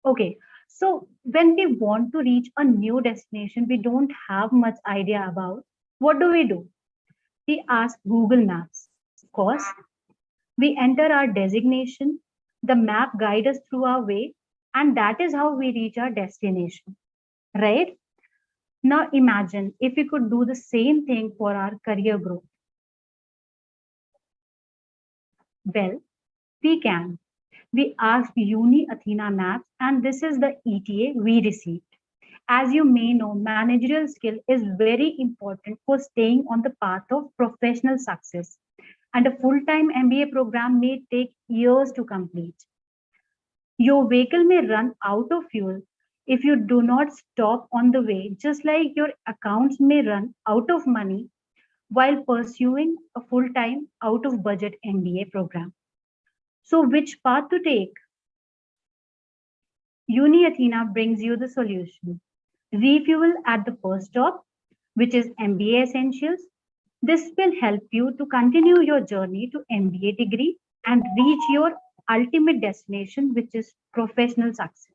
Okay, so when we want to reach a new destination we don't have much idea about, what do? We ask Google Maps. Of course, we enter our designation, the map guides us through our way, and that is how we reach our destination, right? Now imagine if we could do the same thing for our career growth. Well, we can. We asked UniAthena Maps, and this is the ETA we received. As you may know, managerial skill is very important for staying on the path of professional success, and a full-time MBA program may take years to complete. Your vehicle may run out of fuel if you do not stop on the way, just like your accounts may run out of money while pursuing a full-time out-of-budget MBA program. So which path to take? UniAthena brings you the solution. Refuel at the first stop, which is MBA Essentials. This will help you to continue your journey to MBA degree and reach your ultimate destination, which is professional success.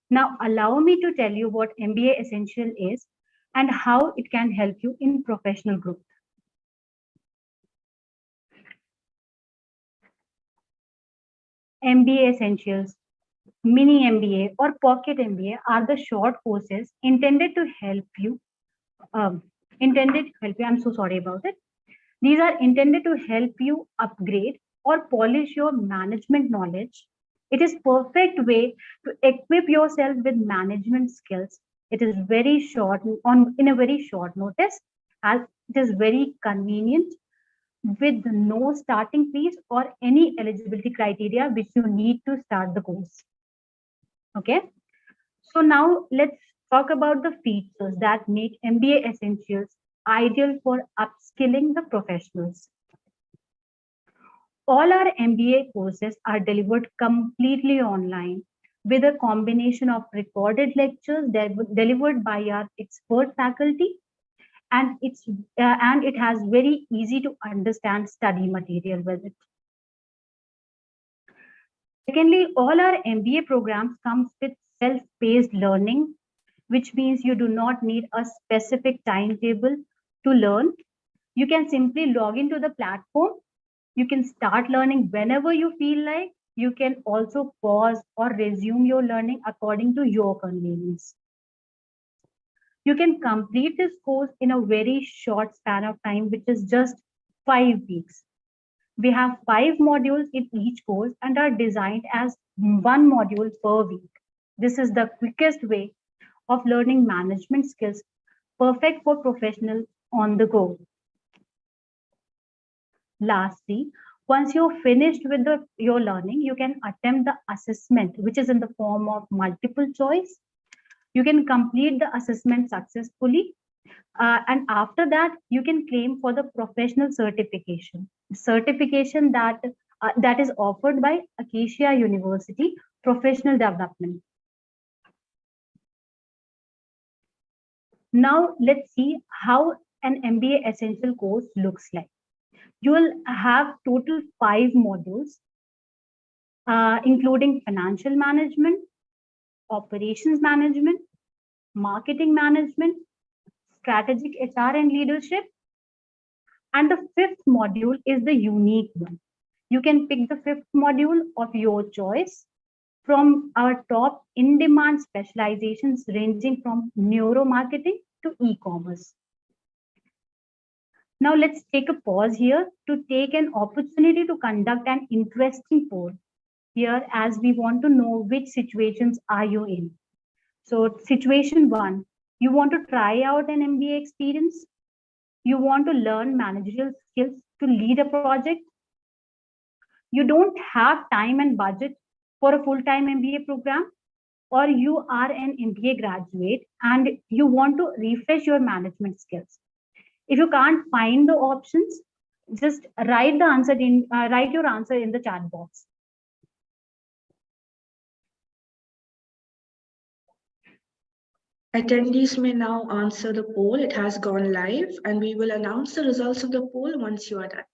Now, allow me to tell you what MBA Essential is and how it can help you in professional growth. MBA Essentials, Mini MBA, or Pocket MBA are the short courses intended to help you. Um, I'm so sorry about it. These are intended to help you upgrade or polish your management knowledge. It is perfect way to equip yourself with management skills. It is very short in a very short notice, as it is very convenient with no starting fees or any eligibility criteria which you need to start the course. Okay, so now let's talk about the features that make MBA Essentials ideal for upskilling the professionals. All our MBA courses are delivered completely online with a combination of recorded lectures delivered by our expert faculty, and it has very easy to understand study material with it. Secondly, all our MBA programs comes with self-paced learning, which means you do not need a specific timetable to learn. You can simply log into the platform. You can start learning whenever you feel like. You can also pause or resume your learning according to your convenience. You can complete this course in a very short span of time, which is just 5 weeks. We have 5 modules in each course and are designed as one module per week. This is the quickest way of learning management skills, perfect for professionals on the go. Lastly, once you're finished with your learning, you can attempt the assessment, which is in the form of multiple choice. You can complete the assessment successfully. And after that, you can claim for the professional certification. Certification that is offered by Acacia University Professional Development. Now, let's see how an MBA Essential course looks like. You will have total 5 modules, including financial management, operations management, marketing management, strategic HR and leadership. And the 5th module is the unique one. You can pick the 5th module of your choice from our top in-demand specializations ranging from neuromarketing to e-commerce. Now let's take a pause here to take an opportunity to conduct an interesting poll here, as we want to know which situations are you in. So situation 1, you want to try out an MBA experience. You want to learn managerial skills to lead a project. You don't have time and budget for a full-time MBA program, or you are an MBA graduate and you want to refresh your management skills. If you can't find the options, just write your answer in the chat box. Attendees may now answer the poll. It has gone live, and we will announce the results of the poll once you are done.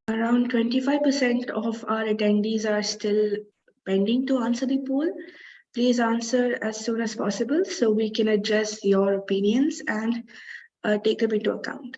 Around 25% of our attendees are still pending to answer the poll. Please answer as soon as possible so we can address your opinions and take them into account.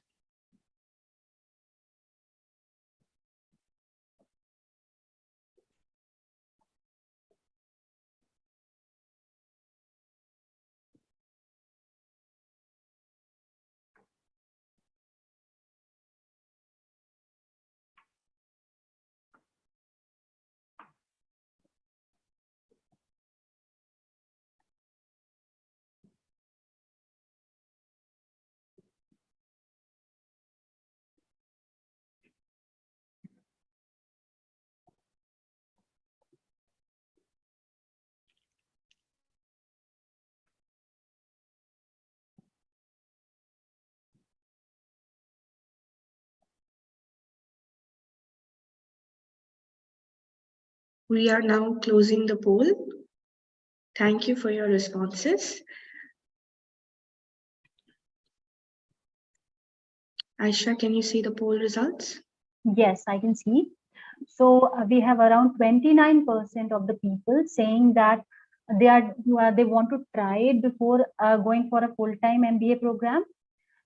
We are now closing the poll. Thank you for your responses. Aisha, can you see the poll results? Yes, I can see. So we have around 29% of the people saying that they want to try it before going for a full-time MBA program.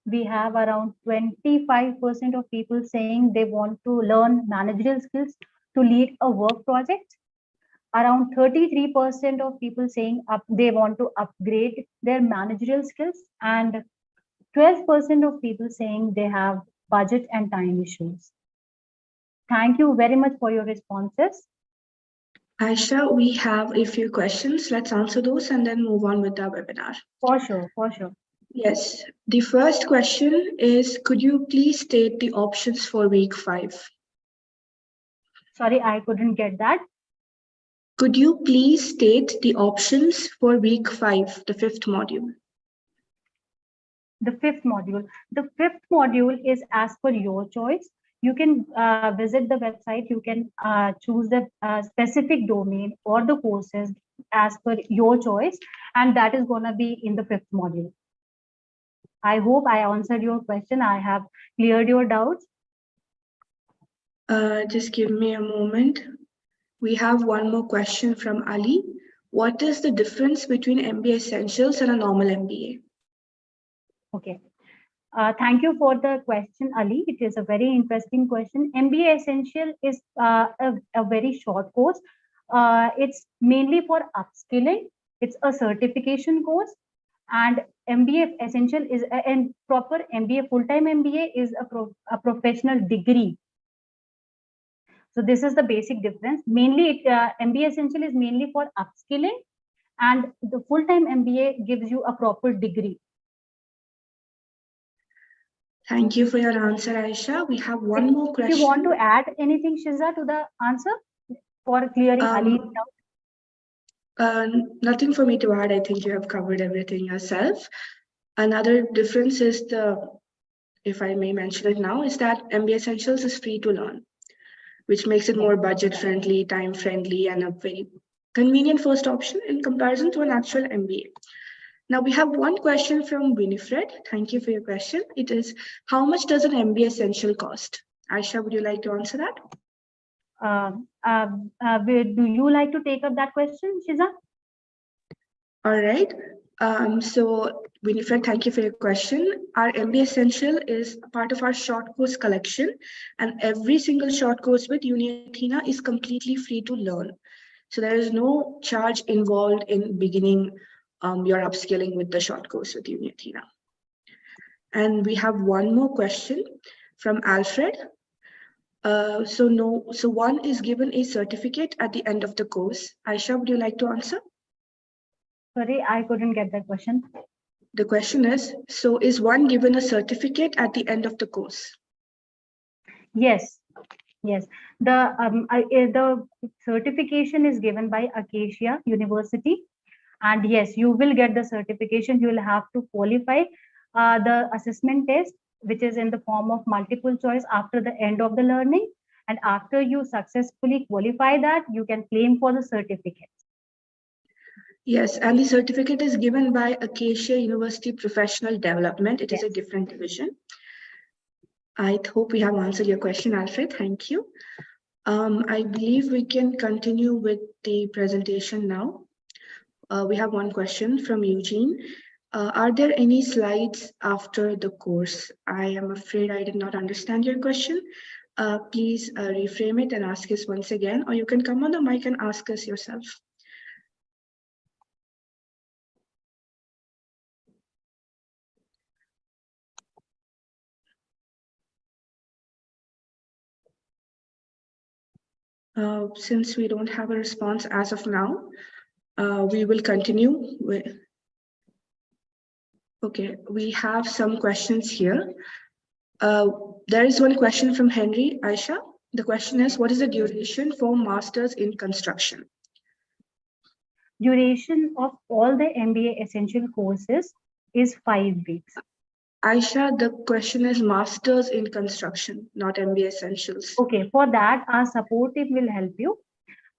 We have around 25% of people saying they want to learn managerial skills to lead a work project. Around 33% of people saying they want to upgrade their managerial skills, and 12% of people saying they have budget and time issues. Thank you very much for your responses. Aisha, we have a few questions. Let's answer those and then move on with the webinar. For sure, for sure. Yes, the first question is, could you please state the options for week 5? Sorry, I couldn't get that. Could you please state the options for week 5, the 5th module? The 5th module. The 5th module is as per your choice. You can visit the website. You can choose the specific domain or the courses as per your choice, and that is going to be in the 5th module. I hope I answered your question. I have cleared your doubts. Just give me a moment. We have one more question from Ali. What is the difference between MBA Essentials and a normal MBA? Okay. Thank you for the question, Ali. It is a very interesting question. MBA Essential is a very short course. It's mainly for upskilling. It's a certification course. And MBA Essential is a proper MBA, full-time MBA is a professional degree. So this is the basic difference. Mainly, MBA Essential is mainly for upskilling, and the full-time MBA gives you a proper degree. Thank you for your answer, Aisha. We have one more question. Do you want to add anything, Shiza, to the answer for clearing Ali's doubt? Nothing for me to add. I think you have covered everything yourself. Another difference is if I may mention it now, is that MBA Essentials is free to learn, which makes it more budget-friendly, time-friendly, and a very convenient first option in comparison to an actual MBA. Now we have one question from Winifred. Thank you for your question. It is, how much does an MBA Essential cost? Aisha, would you like to answer that? Do you like to take up that question, Shiza? All right. So Winifred, thank you for your question. Our MBA Essential is part of our short course collection, and every single short course with UniAthena is completely free to learn. So there is no charge involved in beginning your upskilling with the short course with UniAthena. And we have one more question from Alfred. So one is given a certificate at the end of the course. Aisha, would you like to answer? Sorry, I couldn't get that question. The question is, so is one given a certificate at the end of the course? Yes, yes. The certification is given by Acacia University. And yes, you will get the certification. You will have to qualify the assessment test, which is in the form of multiple choice after the end of the learning. And after you successfully qualify that, you can claim for the certificate. Yes, and the certificate is given by Acacia University Professional Development. It is a different division. I hope we have answered your question, Alfred. Thank you. I believe we can continue with the presentation now. We have one question from Eugene. Are there any slides after the course? I am afraid I did not understand your question. Please reframe it and ask us once again, or you can come on the mic and ask us yourself. Since we don't have a response as of now, we will continue with. Okay, we have some questions here. There is one question from Henry Aisha. The question is, what is the duration for Masters in Construction? Duration of all the MBA essential courses is 5 weeks. Aisha, the question is Masters in Construction, not MBA Essentials. Okay, for that, our support team will help you.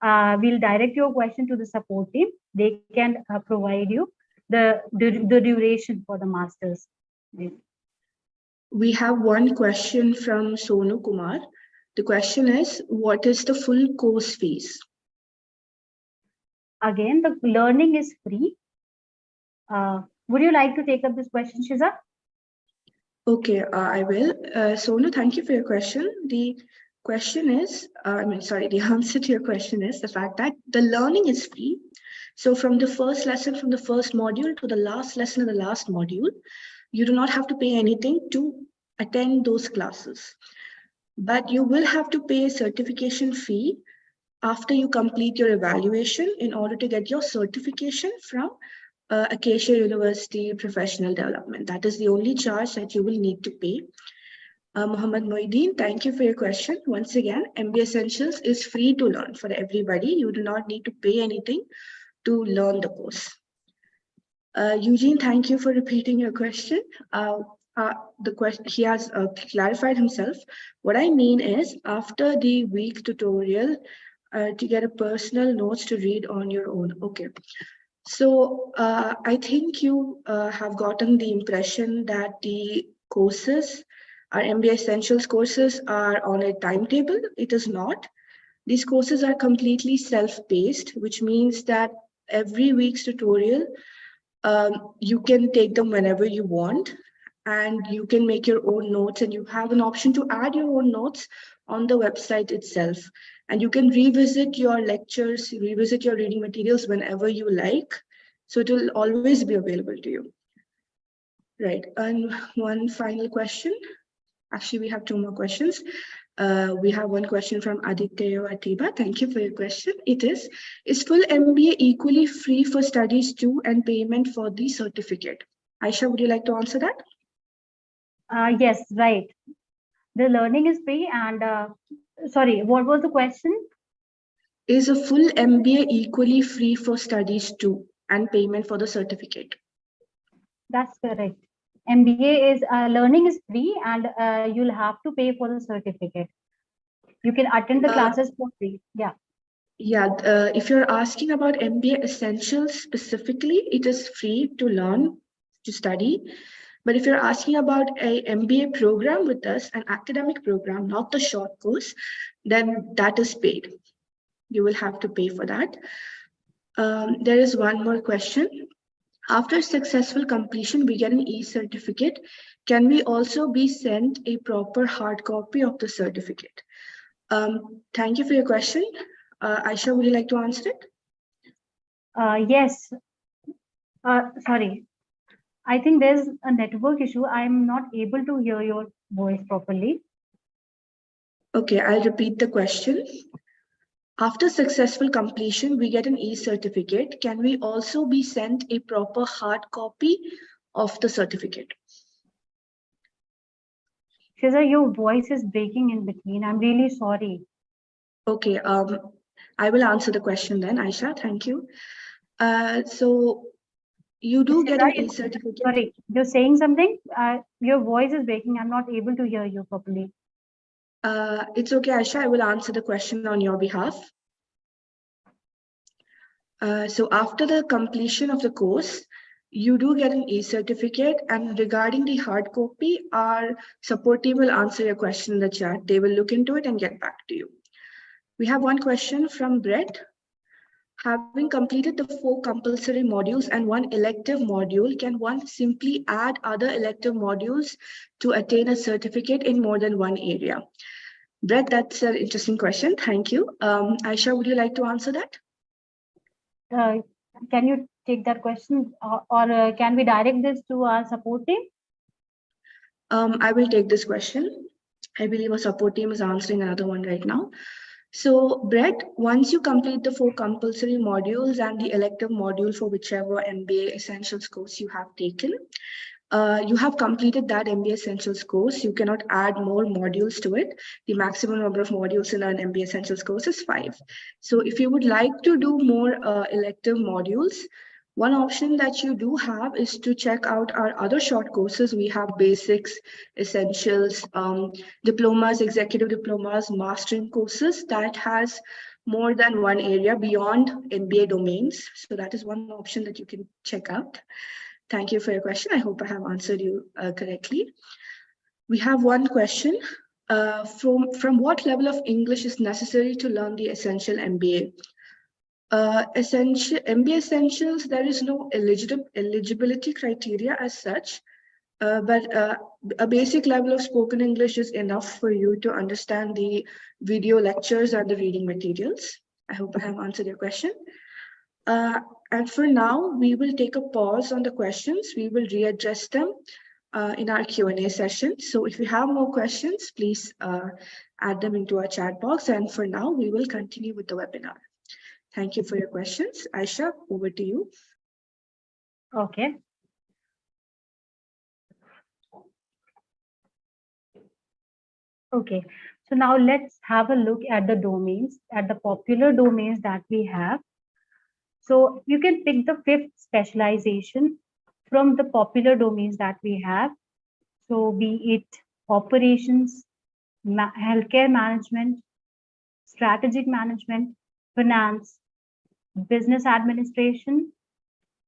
We'll direct your question to the support team. They can provide you the duration for the Masters. We have one question from Sonu Kumar. The question is, what is the full course fees? Again, the learning is free. Would you like to take up this question, Shiza? Okay, I will. Sonu, thank you for your question. The question is, the answer to your question is the fact that the learning is free. So from the first lesson, from the first module to the last lesson of the last module, you do not have to pay anything to attend those classes. But you will have to pay a certification fee after you complete your evaluation in order to get your certification from Acacia University Professional Development. That is the only charge that you will need to pay. Muhammad Moideen, thank you for your question. Once again, MBA Essentials is free to learn for everybody. You do not need to pay anything to learn the course. Eugene, thank you for repeating your question. The question he has clarified himself. What I mean is, after the week tutorial, to get a personal notes to read on your own. Okay. So I think you have gotten the impression that the courses, our MBA Essentials courses, are on a timetable. It is not. These courses are completely self-paced, which means that every week's tutorial, you can take them whenever you want, and you can make your own notes, and you have an option to add your own notes on the website itself. And you can revisit your lectures, revisit your reading materials whenever you like. So it will always be available to you. Right, and one final question. Actually, we have two more questions. We have one question from Aditya Atiba. Thank you for your question. It is full MBA equally free for studies too and payment for the certificate? Aisha, would you like to answer that? Yes, right. The learning is free and, sorry, what was the question? Is a full MBA equally free for studies too and payment for the certificate? That's correct. MBA is, learning is free and you'll have to pay for the certificate. You can attend the classes for free. Yeah. Yeah, if you're asking about MBA Essentials specifically, it is free to learn, to study. But if you're asking about a MBA program with us, an academic program, not the short course, then that is paid. You will have to pay for that. There is one more question. After successful completion, we get an e-certificate. Can we also be sent a proper hard copy of the certificate? Thank you for your question. Aisha, would you like to answer it? Yes. Sorry. I think there's a network issue. I'm not able to hear your voice properly. Okay, I'll repeat the question. After successful completion, we get an e-certificate. Can we also be sent a proper hard copy of the certificate? Shiza, your voice is breaking in between. I'm really sorry. Okay, I will answer the question then, Aisha. Thank you. So you do get an e-certificate. Sorry, you're saying something? Your voice is breaking. I'm not able to hear you properly. It's okay, Aisha. I will answer the question on your behalf. So after the completion of the course, You do get an e-certificate, and regarding the hard copy, our support team will answer your question in the chat. They will look into it and get back to you. We have one question from Brett. Having completed the 4 compulsory modules and 1 elective module, can one simply add other elective modules to attain a certificate in more than one area? Brett, that's an interesting question. Thank you. Aisha, would you like to answer that? Can you take that question, or can we direct this to our support team? I will take this question. I believe our support team is answering another one right now. So, Brett, once you complete the 4 compulsory modules and the elective module for whichever MBA Essentials course you have taken, you have completed that MBA Essentials course. You cannot add more modules to it. The maximum number of modules in an MBA Essentials course is 5. So if you would like to do more elective modules, one option that you do have is to check out our other short courses. We have basics, essentials, diplomas, executive diplomas, mastering courses that has more than one area beyond MBA domains. So that is one option that you can check out. Thank you for your question. I hope I have answered you correctly. We have one question. From what level of English is necessary to learn the essential MBA? MBA Essentials, there is no eligibility criteria as such, but a basic level of spoken English is enough for you to understand the video lectures and the reading materials. I hope I have answered your question. And for now, we will take a pause on the questions. We will readdress them in our Q&A session. So if you have more questions, please add them into our chat box. And for now, we will continue with the webinar. Thank you for your questions. Aisha, over to you. Okay. Okay, so now let's have a look at the domains, at the popular domains that we have. So you can pick the 5th specialization from the popular domains that we have. So be it operations, healthcare management, strategic management, finance, business administration,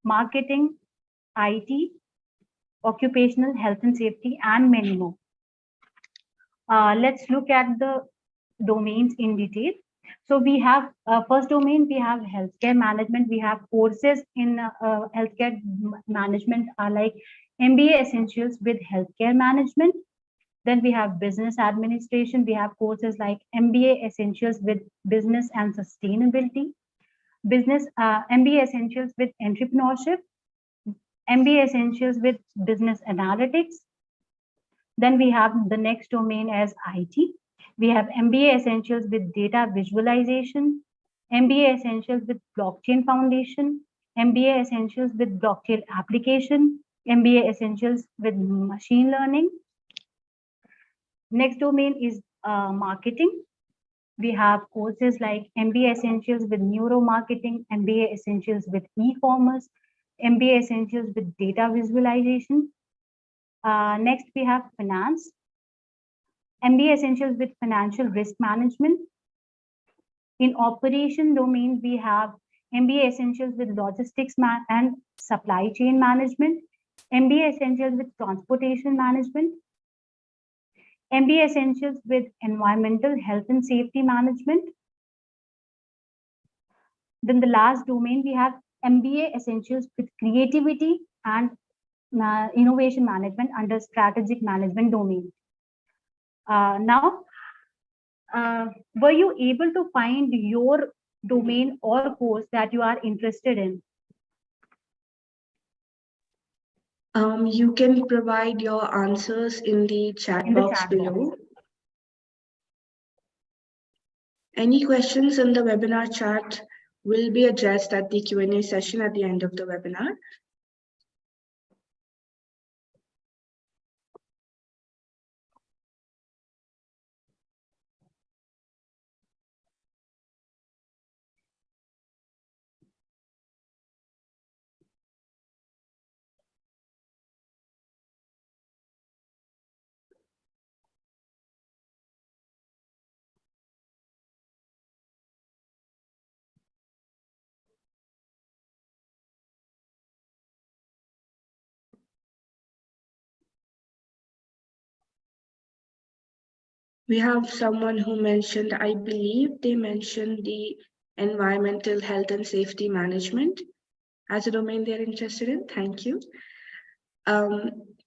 marketing, IT, occupational health and safety, and many more. Let's look at the domains in detail. So we have first domain, we have healthcare management. We have courses in healthcare management are like MBA Essentials with healthcare management. Then we have business administration. We have courses like MBA Essentials with business and sustainability, MBA Essentials with entrepreneurship, MBA Essentials with business analytics. Then we have the next domain as IT. We have MBA Essentials with data visualization, MBA Essentials with blockchain foundation, MBA Essentials with blockchain application, MBA Essentials with machine learning. Next domain is marketing. We have courses like MBA Essentials with Neuromarketing, MBA Essentials with e-commerce, MBA Essentials with data visualization. Next, we have finance. MBA Essentials with financial risk management. In operation domain, we have MBA Essentials with logistics and supply chain management, MBA Essentials with transportation management, MBA Essentials with environmental health and safety management. Then the last domain, we have MBA Essentials with creativity and innovation management under strategic management domain. Now, were you able to find your domain or course that you are interested in? You can provide your answers in the chat box below. Any questions in the webinar chat will be addressed at the Q&A session at the end of the webinar. We have someone who mentioned, I believe they mentioned the environmental health and safety management as a domain they're interested in. Thank you.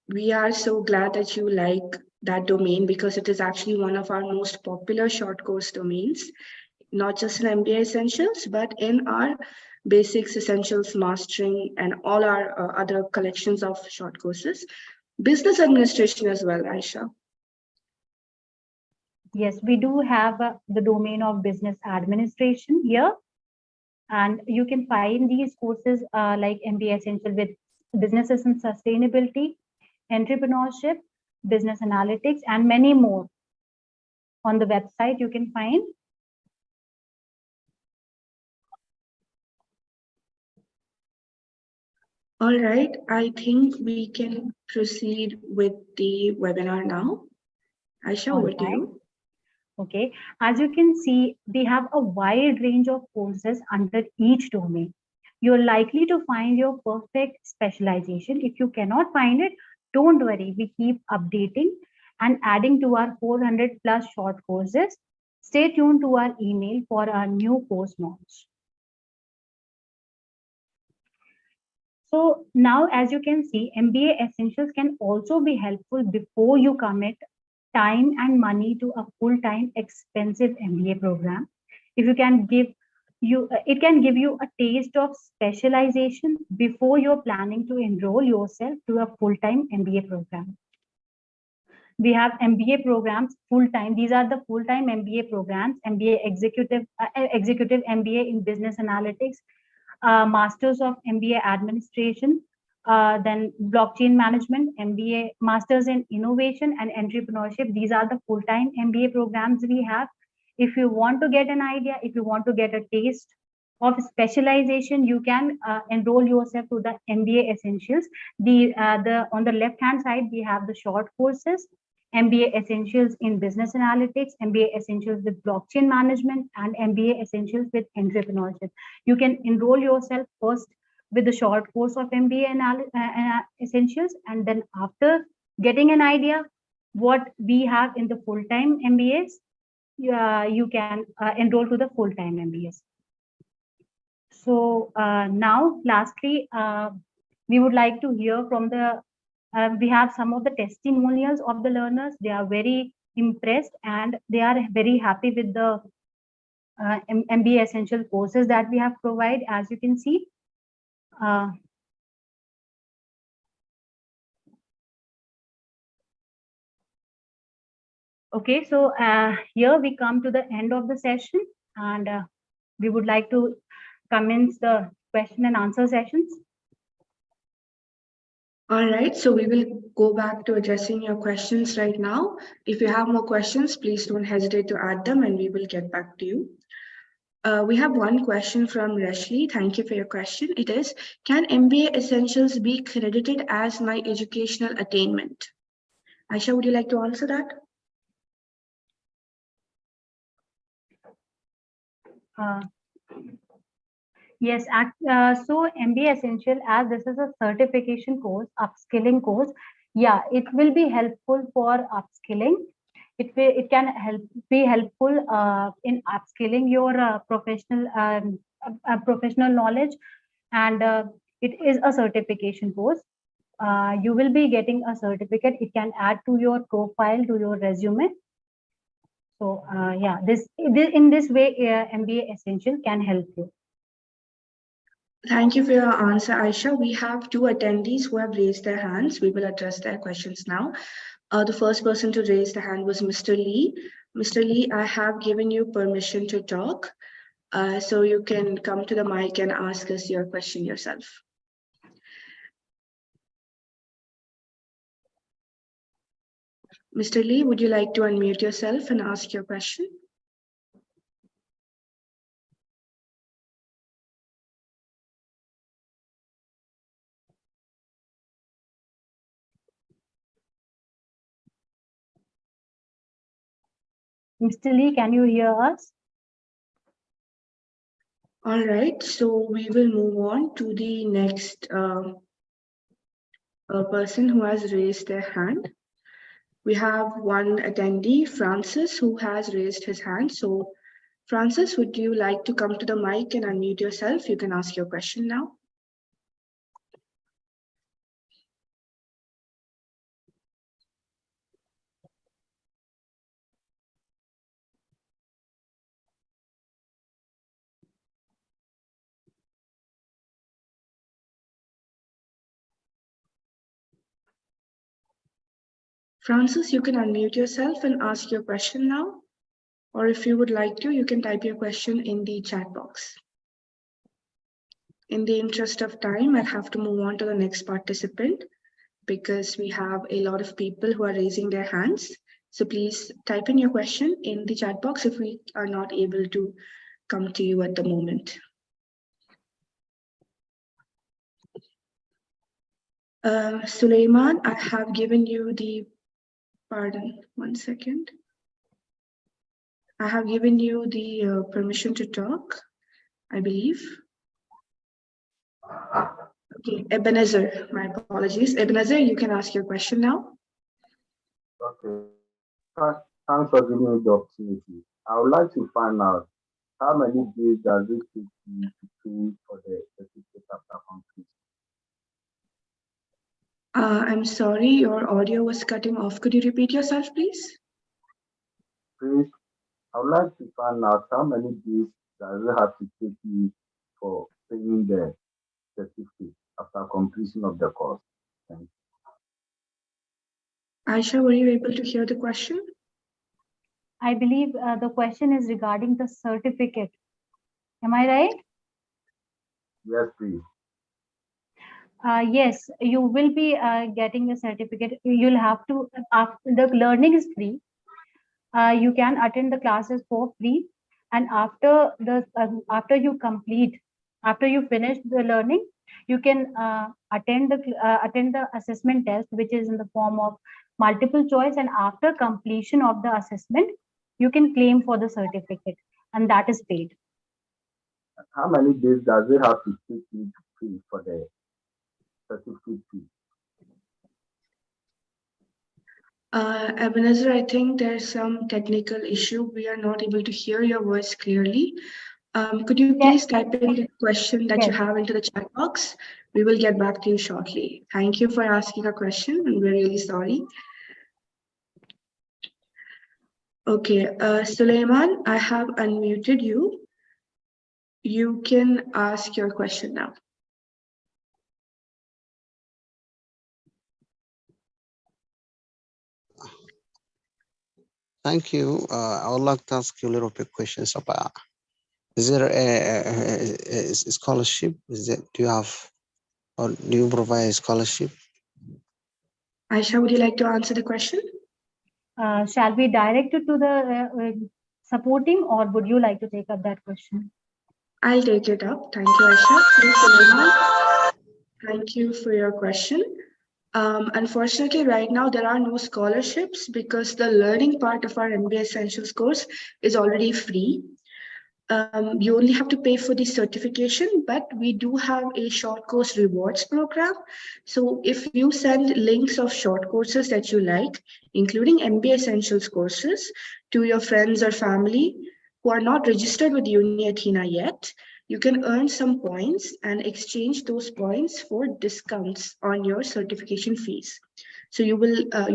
We are so glad that you like that domain because it is actually one of our most popular short course domains, not just in MBA Essentials, but in our Basics, Essentials, Mastering, and all our other collections of short courses. Business administration as well, Aisha. Yes, we do have the domain of business administration here. And you can find these courses like MBA Essential with businesses and sustainability, entrepreneurship, business analytics, and many more on the website you can find. All right, I think we can proceed with the webinar now. Aisha, over to you. Okay, as you can see, we have a wide range of courses under each domain. You're likely to find your perfect specialization. If you cannot find it, don't worry. We keep updating and adding to our 400 plus short courses. Stay tuned to our email for our new course launch. So now, as you can see, MBA Essentials can also be helpful before you commit time and money to a full-time expensive MBA program. If you can give you, it can give you a taste of specialization before you're planning to enroll yourself to a full-time MBA program. We have MBA programs full-time. These are the full-time MBA programs: MBA Executive MBA in Business Analytics, Masters of MBA Administration, then Blockchain Management, MBA Masters in Innovation and Entrepreneurship. These are the full-time MBA programs we have. If you want to get an idea, if you want to get a taste of specialization, you can enroll yourself to the MBA Essentials. On the left-hand side, we have the short courses: MBA Essentials in Business Analytics, MBA Essentials with Blockchain Management, and MBA Essentials with Entrepreneurship. You can enroll yourself first with the short course of MBA Essentials, and then after getting an idea what we have in the full-time MBAs, you can enroll to the full-time MBAs. So now, lastly, we would like to hear from the we have some of the testimonials of the learners. They are very impressed and they are very happy with the MBA Essential courses that we have provided, as you can see. Okay, so here we come to the end of the session, and we would like to commence the question and answer sessions. All right, so we will go back to addressing your questions right now. If you have more questions, please don't hesitate to add them and we will get back to you. We have one question from Rashli. Thank you for your question. It is, can MBA Essentials be credited as my educational attainment? Aisha, would you like to answer that? Yes, so MBA Essential, as this is a certification course, upskilling course, yeah, it will be helpful for upskilling. It can be helpful in upskilling your professional knowledge, and it is a certification course. You will be getting a certificate. It can add to your profile, to your resume. So yeah, in this way, MBA Essential can help you. Thank you for your answer, Aisha. We have two attendees who have raised their hands. We will address their questions now. The first person to raise the hand was Mr. Lee. Mr. Lee, I have given you permission to talk, so you can come to the mic and ask us your question yourself. Mr. Lee, would you like to unmute yourself and ask your question? Mr. Lee, can you hear us? All right, so we will move on to the next person who has raised their hand. We have one attendee, Francis, who has raised his hand. So Francis, would you like to come to the mic and unmute yourself? You can ask your question now. Francis, you can unmute yourself and ask your question now. Or if you would like to, you can type your question in the chat box. In the interest of time, I'll have to move on to the next participant because we have a lot of people who are raising their hands. So please type in your question in the chat box if we are not able to come to you at the moment. Suleiman, I have given you the, pardon, 1 second. I have given you the permission to talk, I believe. Okay, Ebenezer, my apologies. Ebenezer, you can ask your question now. Okay. Thanks for giving me the opportunity. I would like to find out how many days does it take you to train for the certificate after completion? I'm sorry, your audio was cutting off. Could you repeat yourself, please? Please, I would like to find out how many days does it have to take you for training the certificate after completion of the course? Thank you. Aisha, were you able to hear the question? I believe the question is regarding the certificate. Am I right? Yes, please. Yes, you will be getting a certificate. You'll have to, the learning is free. You can attend the classes for free. And after you finish the learning, you can attend the assessment test, which is in the form of multiple choice. And after completion of the assessment, you can claim for the certificate, and that is paid. How many days does it have to take you to pay for the certificate fee? Ebenezer, I think there's some technical issue. We are not able to hear your voice clearly. Could you please type in the question that you have into the chat box? We will get back to you shortly. Thank you for asking a question, and we're really sorry. Okay, Suleiman, I have unmuted you. You can ask your question now. Thank you. I would like to ask you a little bit questions about, is there a scholarship? Do you have, or do you provide a scholarship? Aisha, would you like to answer the question? Shall we direct it to the support team, or would you like to take up that question? I'll take it up. Thank you, Aisha. Please, Suleiman. Thank you for your question. Unfortunately, right now, there are no scholarships because the learning part of our MBA Essentials course is already free. You only have to pay for the certification, but we do have a short course rewards program. So if you send links of short courses that you like, including MBA Essentials courses, to your friends or family who are not registered with UniAthena yet, you can earn some points and exchange those points for discounts on your certification fees. So you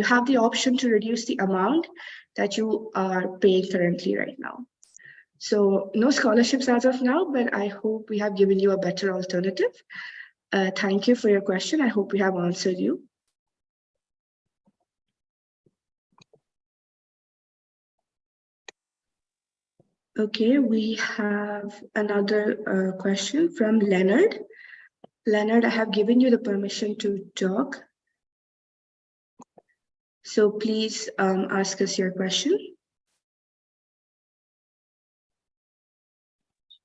have the option to reduce the amount that you are paying currently right now. So no scholarships as of now, but I hope we have given you a better alternative. Thank you for your question. I hope we have answered you. Okay, we have another question from Leonard. Leonard, I have given you the permission to talk. So please ask us your question.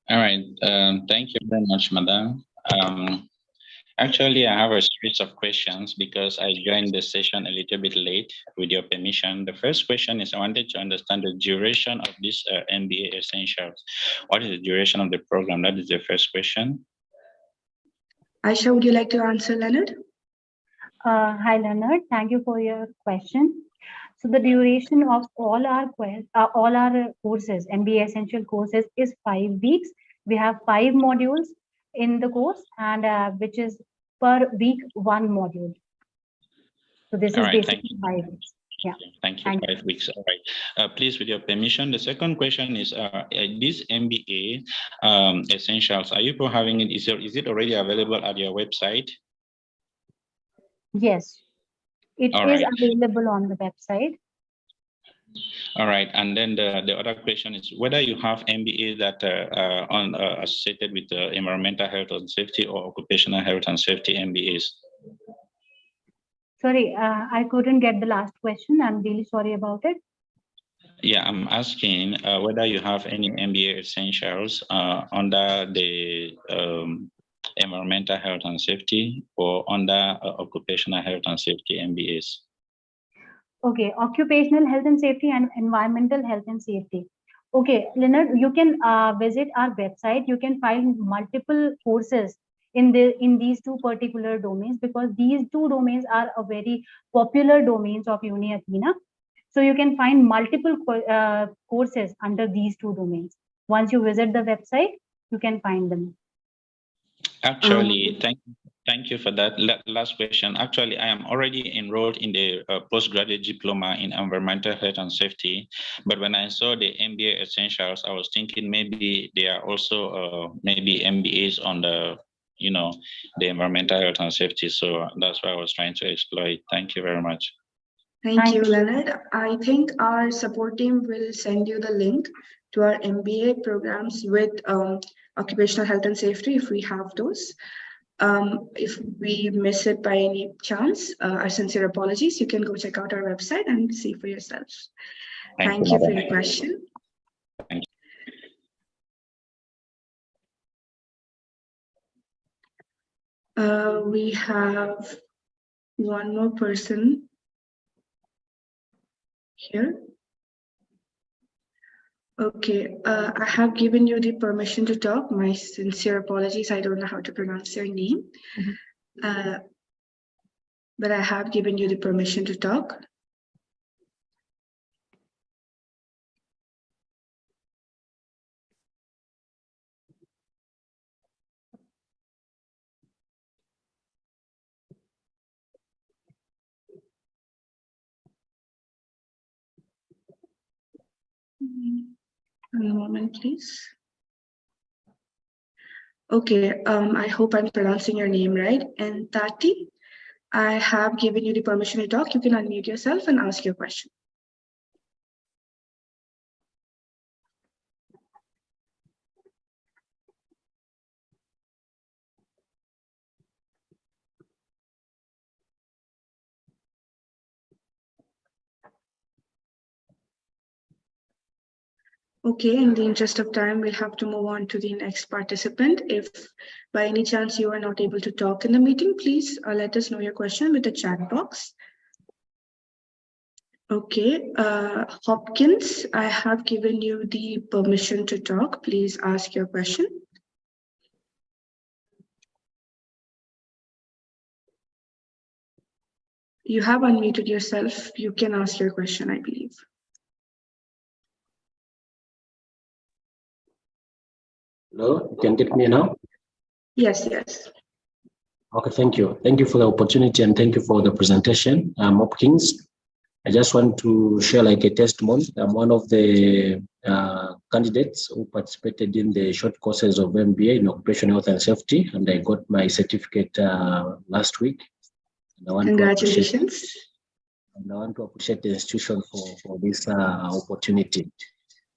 All right. Thank you very much, Madam. Actually, I have a series of questions because I joined the session a little bit late, with your permission. The first question is I wanted to understand the duration of this MBA Essentials. What is the duration of the program? That is the first question. Aisha, would you like to answer, Leonard? Hi, Leonard. Thank you for your question. So the duration of all our courses, MBA Essential courses, is 5 weeks. We have 5 modules in the course, and which is per week 1 module. So this All is right, basically 5 weeks. Yeah. Thank you. 5 weeks. All right. Please, with your permission, the second question is: this MBA Essentials, are you having it? Is it already available at your website? Yes, it All is right. available on the website. All right, and then the other question is whether you have MBA that associated with environmental health and safety or occupational health and safety MBAs. Sorry, I couldn't get the last question. I'm really sorry about it. Yeah, I'm asking whether you have any MBA Essentials under the environmental health and safety or under occupational health and safety MBAs. Okay, occupational health and safety and environmental health and safety. Okay, Leonard, you can visit our website. You can find multiple courses in these 2 particular domains, because these 2 domains are a very popular domains of UniAthena. So you can find multiple courses under these 2 domains. Once you visit the website, you can find them. Actually, thank you for that. Last question. Actually, I am already enrolled in the postgraduate diploma in environmental health and safety. But when I saw the MBA Essentials, I was thinking maybe there are also maybe MBAs on the, the environmental health and safety. So that's why I was trying to explore it. Thank you very much. Thank you, Leonard. I think our support team will send you the link to our MBA programs with occupational health and safety if we have those. If we miss it by any chance, our sincere apologies. You can go check out our website and see for yourselves. Thank you for your question. Thank you. We have one more person here. Okay, I have given you the permission to talk. My sincere apologies. I don't know how to pronounce your name. But I have given you the permission to talk. One moment, please. Okay, I hope I'm pronouncing your name right. And Tati, I have given you the permission to talk. You can unmute yourself and ask your question. Okay, in the interest of time, we'll have to move on to the next participant. If by any chance you are not able to talk in the meeting, please let us know your question with the chat box. Okay, Hopkins, I have given you the permission to talk. Please ask your question. You have unmuted yourself. You can ask your question, I believe. Hello, you can get me now? Yes, yes. Okay, thank you. Thank you for the opportunity and thank you for the presentation. I'm Hopkins. I just want to share like a testimony. I'm one of the candidates who participated in the short courses of MBA in occupational health and safety, and I got my certificate last week. And I want Congratulations. I want to appreciate the institution for this opportunity.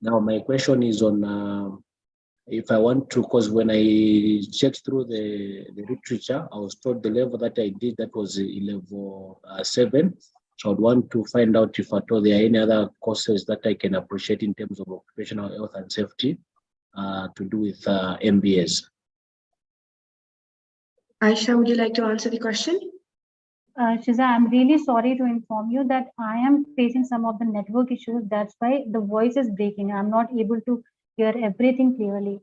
Now, my question is on if I want to, because when I checked through the literature, I was told the level that I did, that was level 7. So I'd want to find out if at all there are any other courses that I can appreciate in terms of occupational health and safety to do with MBAs. Aisha, would you like to answer the question? Shiza, I'm really sorry to inform you that I am facing some of the network issues. That's why the voice is breaking. I'm not able to hear everything clearly.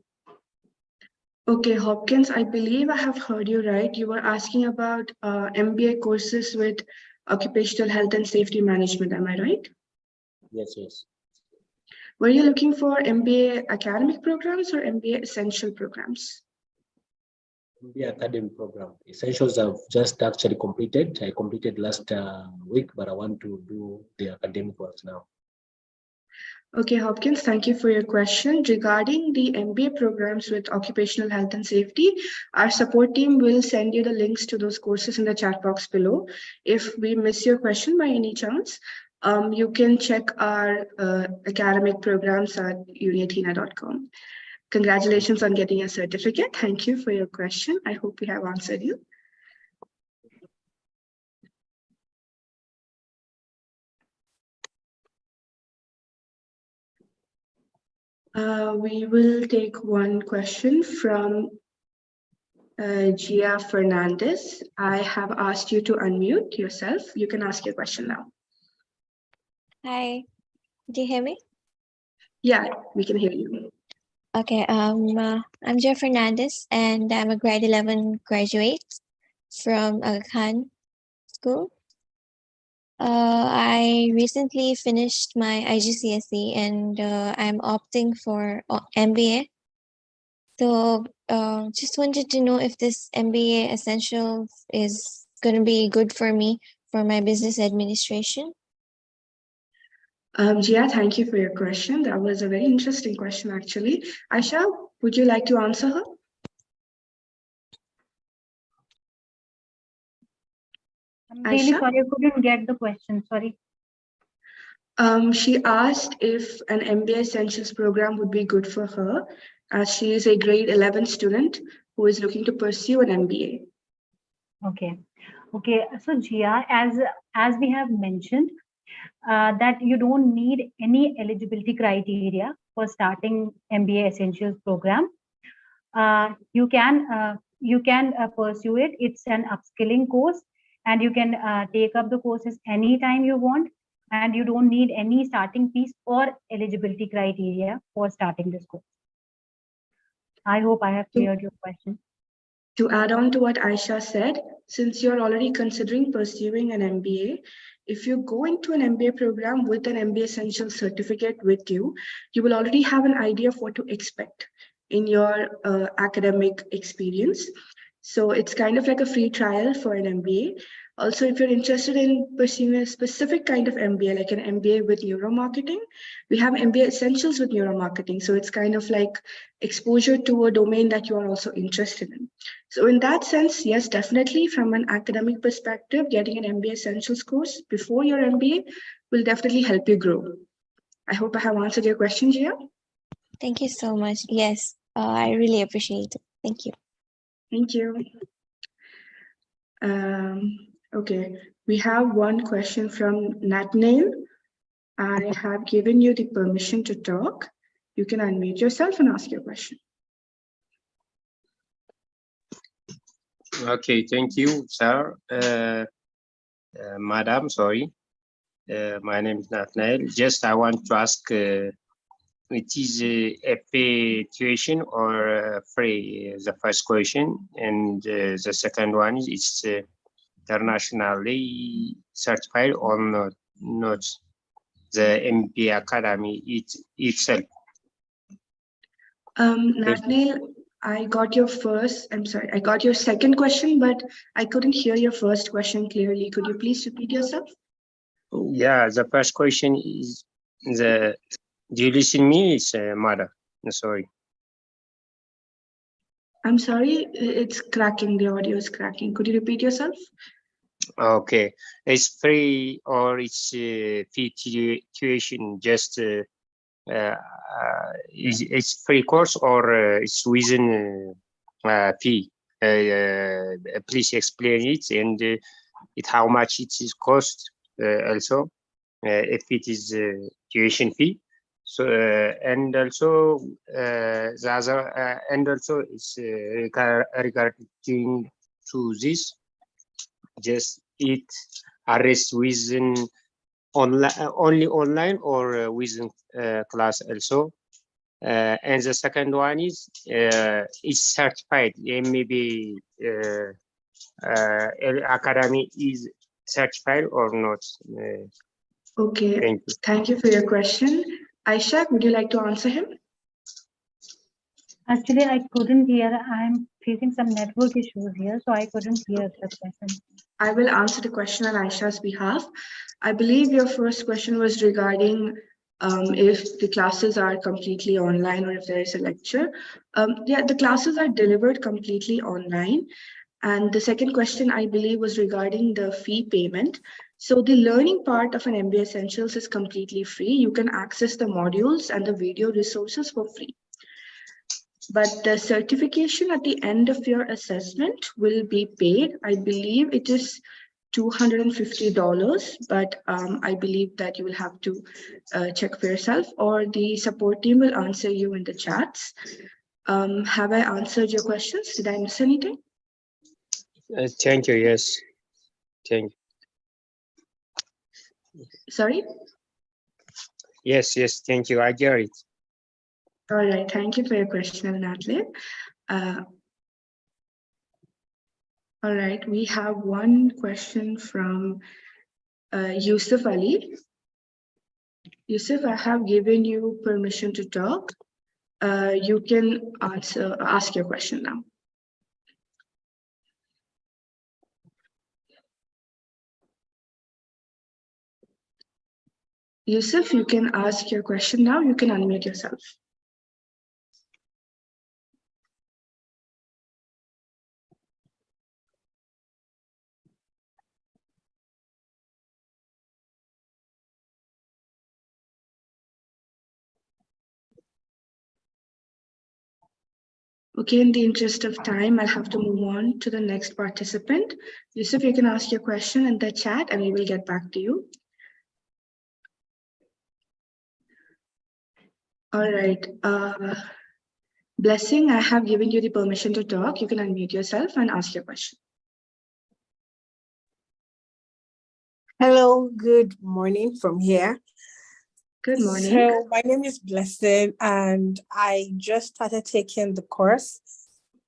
Okay, Hopkins, I believe I have heard you right. You were asking about MBA courses with occupational health and safety management. Am I right? Yes, yes. Were you looking for MBA academic programs or MBA essential programs? MBA academic program. Essentials I've just actually completed. I completed last week, but I want to do the academic ones now. Okay, Hopkins, thank you for your question. Regarding the MBA programs with occupational health and safety, our support team will send you the links to those courses in the chat box below. If we miss your question by any chance, you can check our academic programs at UniAthena.com. Congratulations on getting a certificate. Thank you for your question. I hope we have answered you. We will take one question from Gia Fernandez. I have asked you to unmute yourself. You can ask your question now. Hi, do you hear me? Yeah, we can hear you. Okay, I'm Gia Fernandez, and I'm a grade 11 graduate from Aga Khan School. I recently finished my IGCSE, and I'm opting for MBA. So just wanted to know if this MBA Essentials is going to be good for me for my business administration. Gia, thank you for your question. That was a very interesting question, actually. Aisha, would you like to answer her? I'm really Aisha? sorry, I couldn't get the question. Sorry. She asked if an MBA Essentials program would be good for her, as she is a grade 11 student who is looking to pursue an MBA. Okay. Okay. So Gia, as we have mentioned, that you don't need any eligibility criteria for starting MBA Essentials program. You can pursue it. It's an upskilling course, and you can take up the courses anytime you want, and you don't need any starting fees or eligibility criteria for starting this course. I hope I have cleared your question. To add on to what Aisha said, since you're already considering pursuing an MBA, if you go into an MBA program with an MBA Essentials certificate with you, you will already have an idea of what to expect in your academic experience. So it's kind of like a free trial for an MBA. Also, if you're interested in pursuing a specific kind of MBA, like an MBA with Neuromarketing, we have MBA Essentials with Neuromarketing. So it's kind of like exposure to a domain that you are also interested in. So in that sense, yes, definitely from an academic perspective, getting an MBA Essentials course before your MBA will definitely help you grow. I hope I have answered your question, Gia. Thank you so much. Yes, I really appreciate it. Thank you. Thank you. Okay, we have one question from Nathaniel. I have given you the permission to talk. You can unmute yourself and ask your question. Okay, thank you, sir. Madam, sorry. My name is Nathaniel. Just I want to ask, it is a pay tuition or free? The first question, and the second one is it's internationally certified or not the MBA Academy itself. Nathaniel, I got your second question, but I couldn't hear your first question clearly. Could you please repeat yourself? Yeah, the first question is do you listen me? It's mother. Sorry. I'm sorry, it's cracking. The audio is cracking. Could you repeat yourself? Okay, it's free or it's fee tuition? Just it's free course or it's within fee? Please explain it and it how much it is cost also if it is tuition fee. So and also the other and also it's regarding to this, just it arrest within online only online or within class also. And the second one is certified. MBA academy is certified or not? Okay, Thank you. thank you for your question. Aisha, would you like to answer him? Actually, I couldn't hear. I'm facing some network issues here, so I couldn't hear the question. I will answer the question on Aisha's behalf. I believe your first question was regarding if the classes are completely online or if there is a lecture. Yeah, the classes are delivered completely online. And the second question, I believe, was regarding the fee payment. So the learning part of an MBA Essentials is completely free. You can access the modules and the video resources for free. But the certification at the end of your assessment will be paid. I believe it is $250, but I believe that you will have to check for yourself, or the support team will answer you in the chats. Have I answered your questions? Did I miss anything? Thank you. Yes. Thank you. Sorry? Yes. Thank you. I get it. All right. Thank you for your question, Natalie. All right. We have one question from Yusuf Ali. Yusuf, I have given you permission to talk. You can ask your question now. Yusuf, you can ask your question now. You can unmute yourself. Okay, in the interest of time, I'll have to move on to the next participant. Yusuf, you can ask your question in the chat and we will get back to you. All right. Blessing, I have given you the permission to talk. You can unmute yourself and ask your question. Hello, good morning from here. Good morning. So my name is Blessing and I just started taking the course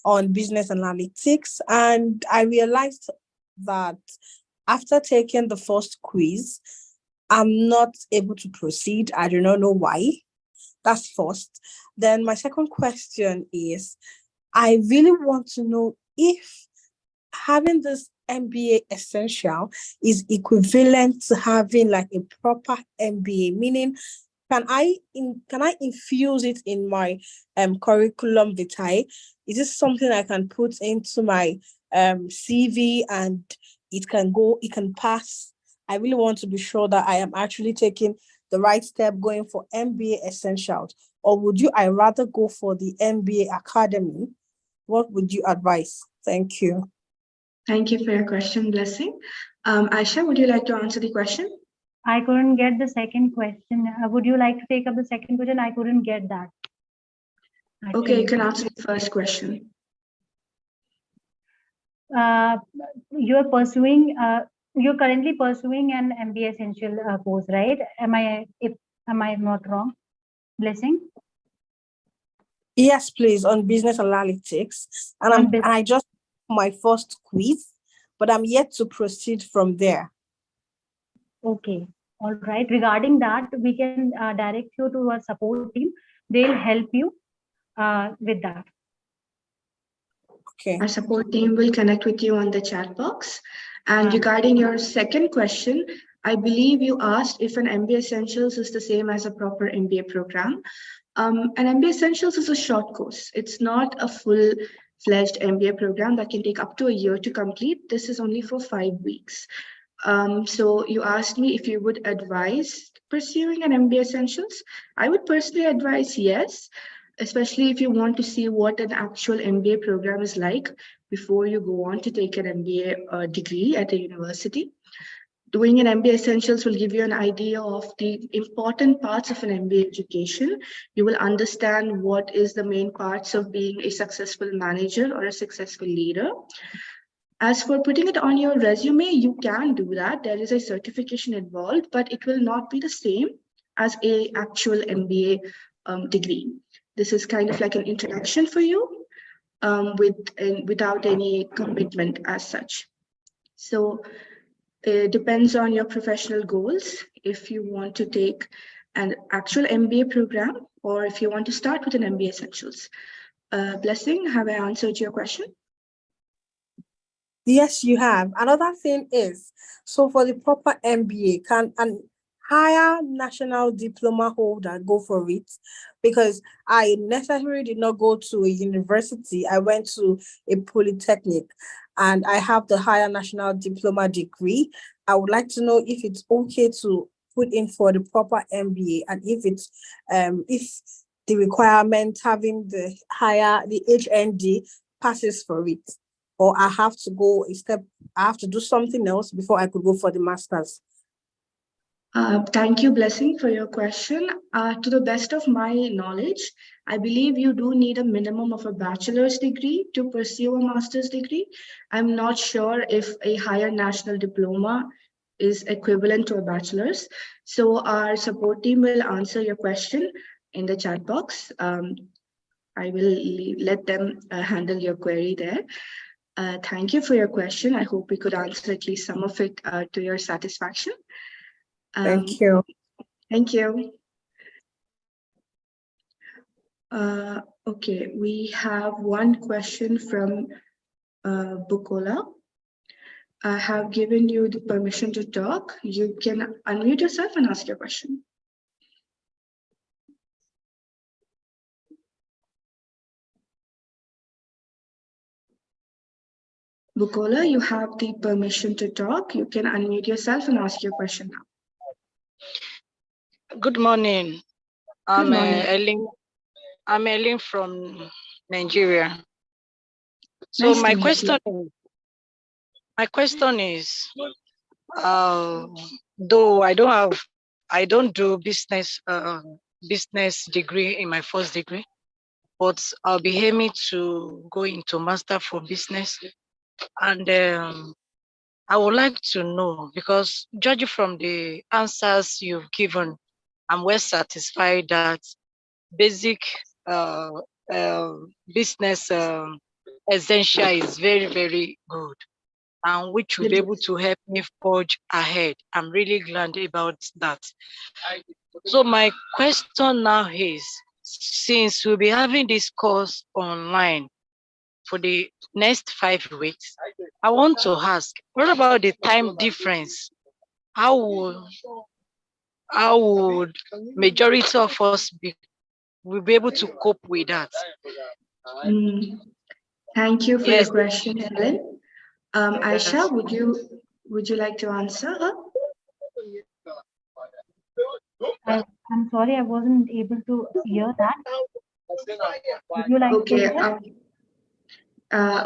on business analytics, and I realized that after taking the first quiz, I'm not able to proceed. I do not know why. That's first. Then my second question is, I really want to know if having this MBA Essential is equivalent to having like a proper MBA, meaning can I infuse it in my curriculum vitae? Is this something I can put into my CV and it can pass? I really want to be sure that I am actually taking the right step going for MBA Essentials, or would you I rather go for the MBA Academy? What would you advise? Thank you. Thank you for your question, Blessing. Aisha, would you like to answer the question? I couldn't get the second question. Would you like to take up the second question? I couldn't get that. Actually. Okay, you can answer the first question. You're currently pursuing an MBA Essential course, right? Am I not wrong? Blessing? Yes, please, on business analytics. And I just my first quiz, but I'm yet to proceed from there. Okay, all right. Regarding that, we can direct you to a support team. They'll help you with that. Okay. Our support team will connect with you on the chat box. And regarding your second question, I believe you asked if an MBA Essentials is the same as a proper MBA program. An MBA Essentials is a short course. It's not a full-fledged MBA program that can take up to a year to complete. This is only for 5 weeks. So you asked me if you would advise pursuing an MBA Essentials. I would personally advise yes, especially if you want to see what an actual MBA program is like before you go on to take an MBA degree at a university. Doing an MBA Essentials will give you an idea of the important parts of an MBA education. You will understand what is the main parts of being a successful manager or a successful leader. As for putting it on your resume, you can do that. There is a certification involved, but it will not be the same as an actual MBA degree. This is kind of like an introduction for you without any commitment as such. So It depends on your professional goals. If you want to take an actual MBA program, or if you want to start with an MBA Essentials. Blessing, have I answered your question? Yes, you have. Another thing is, so for the proper MBA, can an higher national diploma holder go for it? Because I necessarily did not go to a university. I went to a polytechnic and I have the higher national diploma degree. I would like to know if it's okay to put in for the proper MBA and if it's if the requirement having the HND passes for it, or I have to go a step, I have to do something else before I could go for the master's. Thank you, Blessing, for your question. To the best of my knowledge, I believe you do need a minimum of a bachelor's degree to pursue a master's degree. I'm not sure if a higher national diploma is equivalent to a bachelor's. So our support team will answer your question in the chat box. I will let them handle your query there. Thank you for your question. I hope we could answer at least some of it to your satisfaction. Thank you. Thank you. Okay, we have one question from Bukola. I have given you the permission to talk. You can unmute yourself and ask your question. Bukola, you have the permission to talk. You can unmute yourself and ask your question now. Good morning. Good morning. I'm Ellen from Nigeria. So Nice my to meet you. question is, though I don't do business degree in my first degree, but I'll be aiming to go into master for business. And I would like to know, because judging from the answers you've given, I'm well satisfied that basic business essential is very, very good, and which will be able to help me forge ahead. I'm really glad about that. So my question now is, since we'll be having this course online for the next 5 weeks, I want to ask, what about the time difference? How would majority of us will be able to cope with that? Thank you for Yes. your question, Helen. Aisha, would you like to answer her? I'm sorry, I wasn't able to hear that. Would you like to take that?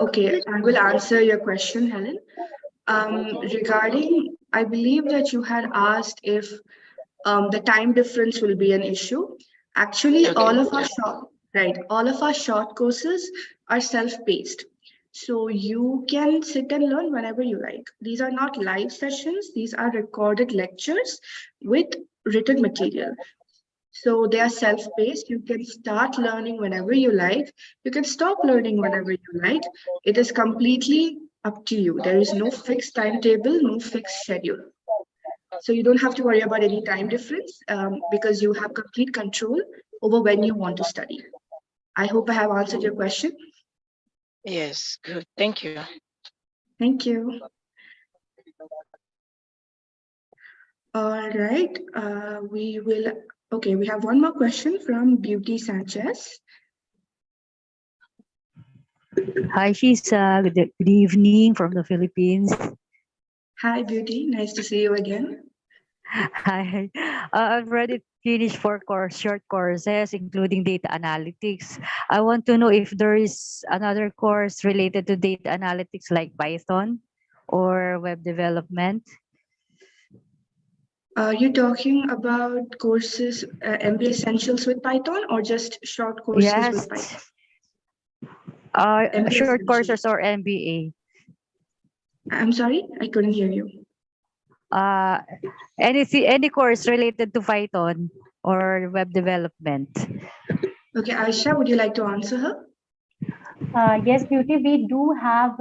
Okay, I will answer your question, Helen. Regarding, I believe that you had asked if the time difference will be an issue. Actually, Okay. all of our short courses are self-paced. So you can sit and learn whenever you like. These are not live sessions. These are recorded lectures with written material. So they are self-paced. You can start learning whenever you like. You can stop learning whenever you like. It is completely up to you. There is no fixed timetable, no fixed schedule. So you don't have to worry about any time difference because you have complete control over when you want to study. I hope I have answered your question. Yes, good. Thank you. Thank you. All right, we have one more question from Beauty Sanchez. Hi, Shisa. Good evening from the Philippines. Hi, Beauty. Nice to see you again. Hi. I've already finished 4 short courses, including data analytics. I want to know if there is another course related to data analytics like Python or web development. Are you talking about courses, MBA Essentials with Python, or just short courses with Python? Short courses or MBA. I'm sorry, I couldn't hear you. Any course related to Python or web development. Okay, Aisha, would you like to answer her? Yes, Beauty, we do have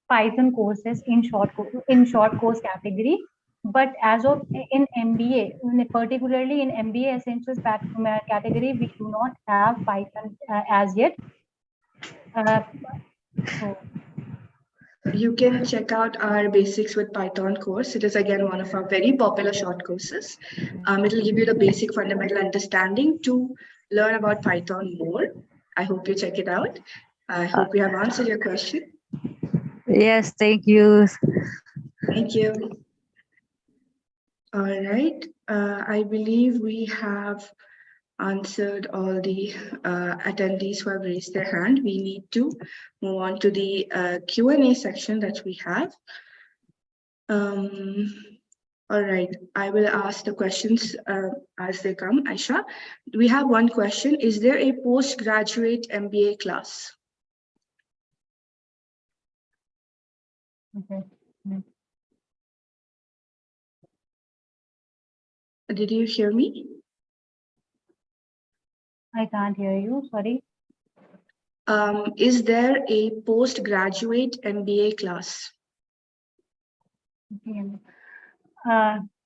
Python courses in short course category, but as of in MBA, particularly in MBA Essentials category, we do not have Python as yet. So You can check out our Basics with Python course. It is again one of our very popular short courses. It will give you the basic fundamental understanding to learn about Python more. I hope you check it out. I hope we have answered your question. Yes, thank you. Thank you. All right. I believe we have answered all the attendees who have raised their hand. We need to move on to the Q&A section that we have. All right, I will ask the questions as they come. Aisha, we have one question. Is there a postgraduate MBA class? okay. Did you hear me? I can't hear you. Sorry. Is there a postgraduate MBA class?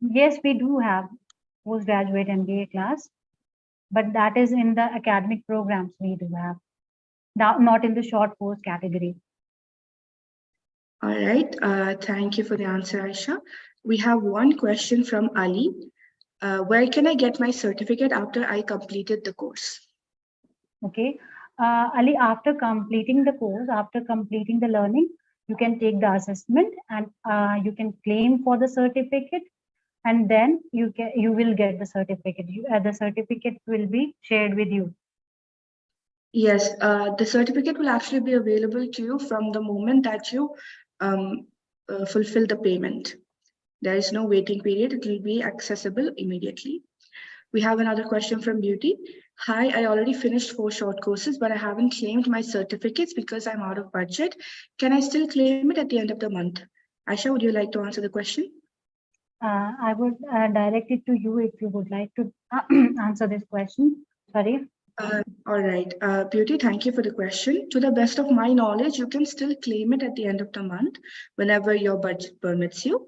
Yes, we do have postgraduate MBA class, but that is in the academic programs we do have, not in the short course category. All right, thank you for the answer, Aisha. We have one question from Ali. Where can I get my certificate after I completed the course? Okay, Ali, after completing the course, after completing the learning, you can take the assessment and you can claim for the certificate, and then you will get the certificate. The certificate will be shared with you. Yes, the certificate will actually be available to you from the moment that you fulfill the payment. There is no waiting period. It will be accessible immediately. We have another question from Beauty. Hi, I already finished 4 short courses, but I haven't claimed my certificates because I'm out of budget. Can I still claim it at the end of the month? Aisha, would you like to answer the question? I would direct it to you if you would like to answer this question. Sorry. All right, Beauty, thank you for the question. To the best of my knowledge, you can still claim it at the end of the month whenever your budget permits you.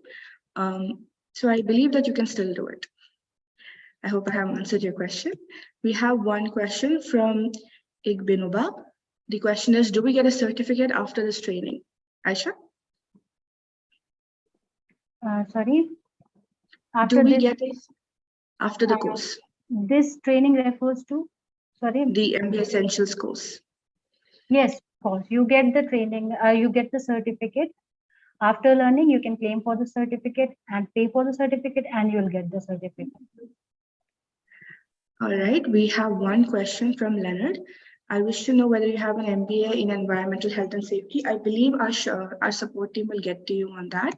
So I believe that you can still do it. I hope I have answered your question. We have one question from Igbinuba. The question is, do we get a certificate after this training? Aisha? Sorry? Do we get it after the course? This training refers to? Sorry? The MBA Essentials course. Yes, of course. You get the training, you get the certificate. After learning, you can claim for the certificate and pay for the certificate, and you'll get the certificate. All right, we have one question from Leonard. I wish to know whether you have an MBA in environmental health and safety. I believe our support team will get to you on that.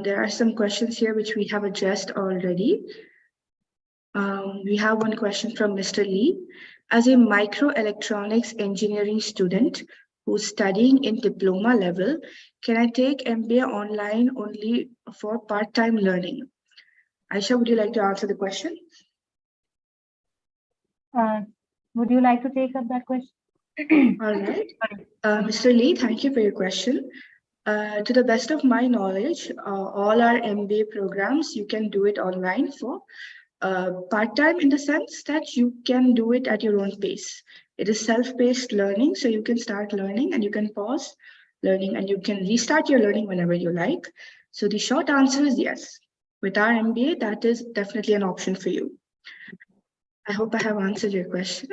There are some questions here which we have addressed already. We have one question from Mr. Lee. As a microelectronics engineering student who's studying in diploma level, can I take MBA online only for part-time learning? Aisha, would you like to answer the question? Would you like to take up that question? All right. Mr. Lee, thank you for your question. To the best of my knowledge, all our MBA programs, you can do it online for part-time in the sense that you can do it at your own pace. It is self-paced learning, so you can start learning and you can pause learning and you can restart your learning whenever you like. So the short answer is yes. With our MBA, that is definitely an option for you. I hope I have answered your question.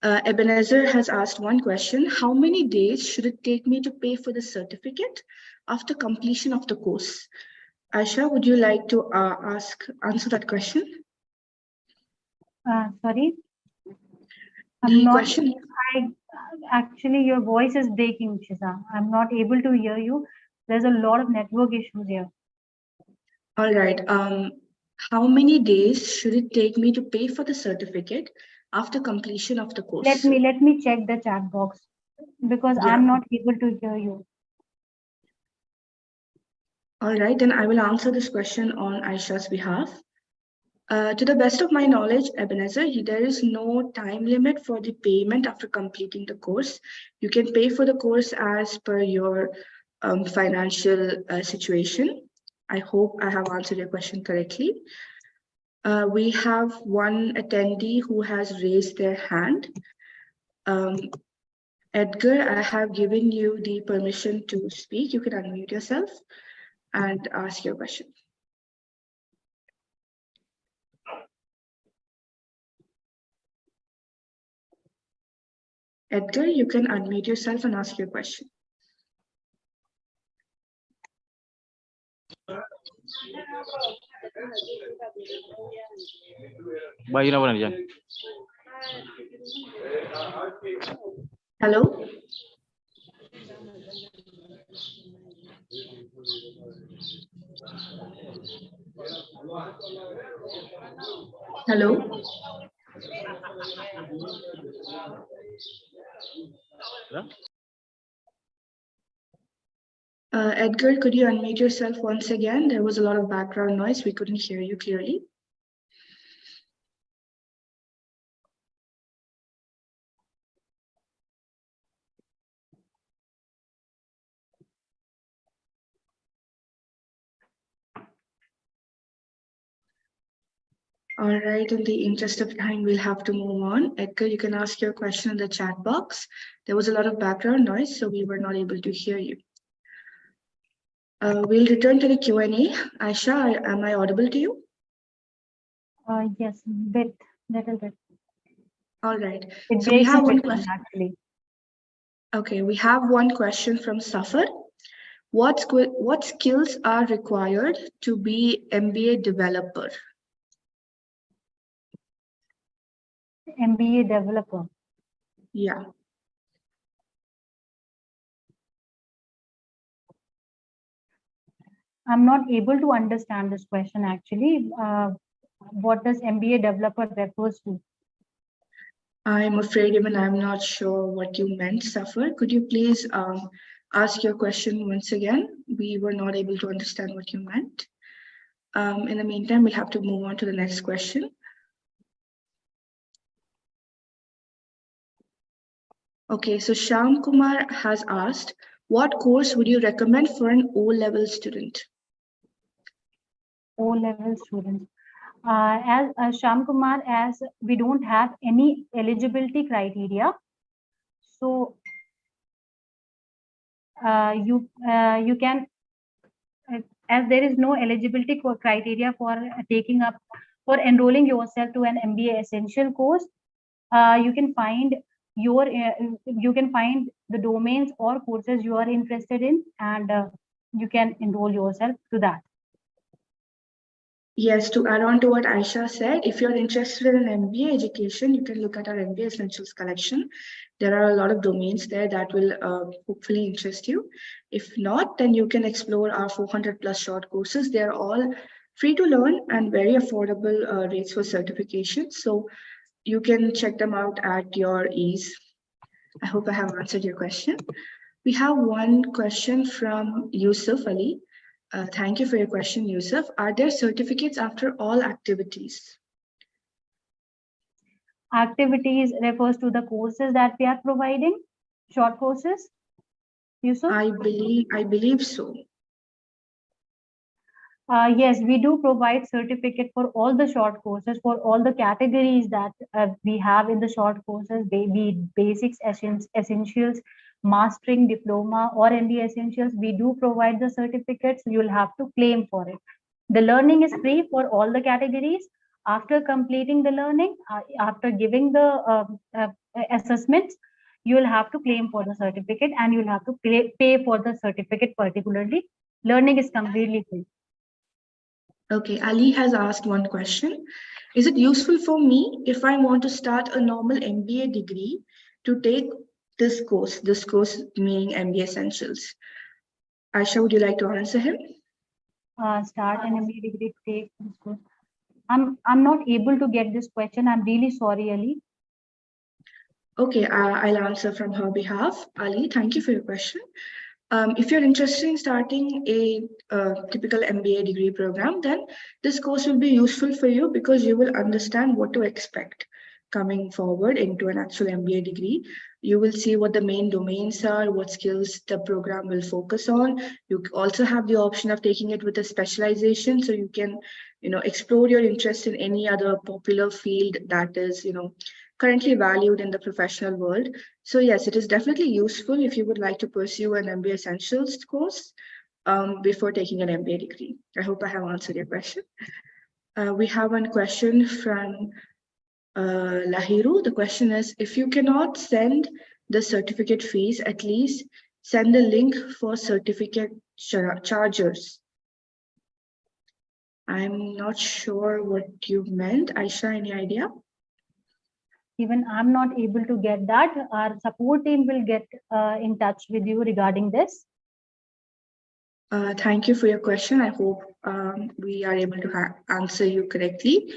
Ebenezer has asked one question. How many days should it take me to pay for the certificate after completion of the course? Aisha, would you like to answer that question? Sorry? Actually, your voice is breaking, Shiza. I'm not able to hear you. There's a lot of network issues here. All right. How many days should it take me to pay for the certificate after completion of the course? Let me check the chat box because I'm not able to hear you. All right, then I will answer this question on Aisha's behalf. To the best of my knowledge, Ebenezer, there is no time limit for the payment after completing the course. You can pay for the course as per your financial situation. I hope I have answered your question correctly. We have one attendee who has raised their hand. Edgar, I have given you the permission to speak. You can unmute yourself and ask your question. Edgar, you can unmute yourself and ask your question. Hello? Hello? Edgar, could you unmute yourself once again? There was a lot of background noise. We couldn't hear you clearly. All right, in the interest of time, we'll have to move on. Edgar, you can ask your question in the chat box. There was a lot of background noise, so we were not able to hear you. We'll return to the Q&A. Aisha, am I audible to you? Yes, little bit. All right. It So we breaks have in one between, question. actually. Okay, we have one question from Safar. What skills are required to be MBA developer? MBA developer. Yeah. I'm not able to understand this question actually. What does MBA developer refers to? I'm afraid even I'm not sure what you meant, Safar. Could you please ask your question once again? We were not able to understand what you meant. In the meantime, we'll have to move on to the next question. Okay, so Shyam Kumar has asked, what course would you recommend for an O-level student? O-level students. As Shyam Kumar, as we don't have any eligibility criteria, so you can, as there is no eligibility criteria for enrolling yourself to an MBA Essential course, you can find the domains or courses you are interested in, and you can enroll yourself to that. Yes, to add on to what Aisha said, if you're interested in MBA education, you can look at our MBA Essentials collection. There are a lot of domains there that will hopefully interest you. If not, then you can explore our 400 plus short courses. They're all free to learn and very affordable rates for certification. So you can check them out at your ease. I hope I have answered your question. We have one question from Yusuf Ali. Thank you for your question, Yusuf. Are there certificates after all activities? Activities refers to the courses that we are providing, short courses, Yusuf? I believe so. Yes, we do provide certificate for all the short courses, for all the categories that we have in the short courses, be basics, essentials, mastering, diploma, or MBA Essentials. We do provide the certificates. You'll have to claim for it. The learning is free for all the categories. After completing the learning, after giving the assessments, you'll have to claim for the certificate, and you'll have to pay for the certificate particularly. Learning is completely free. Okay, Ali has asked one question. Is it useful for me if I want to start a normal MBA degree to take this course meaning MBA Essentials? Aisha, would you like to answer him? Start an MBA degree to take this course. I'm not able to get this question. I'm really sorry, Ali. Okay, I'll answer from her behalf. Ali, thank you for your question. If you're interested in starting a typical MBA degree program, then this course will be useful for you because you will understand what to expect coming forward into an actual MBA degree. You will see what the main domains are, what skills the program will focus on. You also have the option of taking it with a specialization, so you can, explore your interest in any other popular field that is, currently valued in the professional world. So yes, it is definitely useful if you would like to pursue an MBA Essentials course before taking an MBA degree. I hope I have answered your question. We have one question from Lahiru. The question is, if you cannot send the certificate fees, at least send the link for certificate chargers. I'm not sure what you meant. Aisha, any idea? Even I'm not able to get that. Our support team will get in touch with you regarding this. Thank you for your question. I hope we are able to answer you correctly.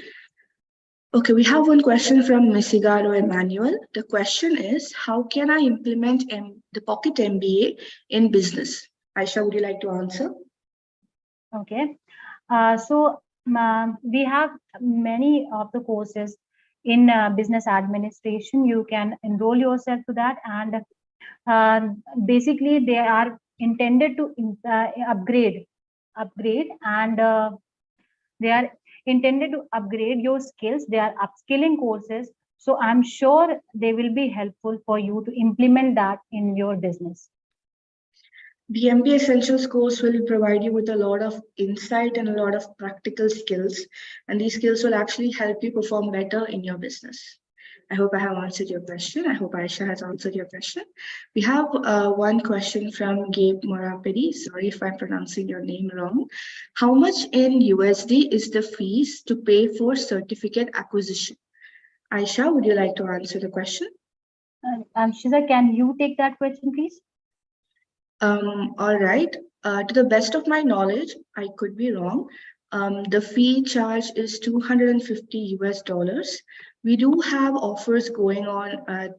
Okay, we have one question from Misigaro Emmanuel. The question is, how can I implement the Pocket MBA in business? Aisha, would you like to answer? Okay. So we have many of the courses in business administration. You can enroll yourself to that, and basically they are intended to upgrade, and they are intended to upgrade your skills. They are upskilling courses. So I'm sure they will be helpful for you to implement that in your business. The MBA Essentials course will provide you with a lot of insight and a lot of practical skills, and these skills will actually help you perform better in your business. I hope I have answered your question. I hope Aisha has answered your question. We have one question from Gabe Morapedi. Sorry if I'm pronouncing your name wrong. How much in USD is the fees to pay for certificate acquisition? Aisha, would you like to answer the question? Shiza, can you take that question, please? All right. To the best of my knowledge, I could be wrong. The fee charge is $250 US. We do have offers going on at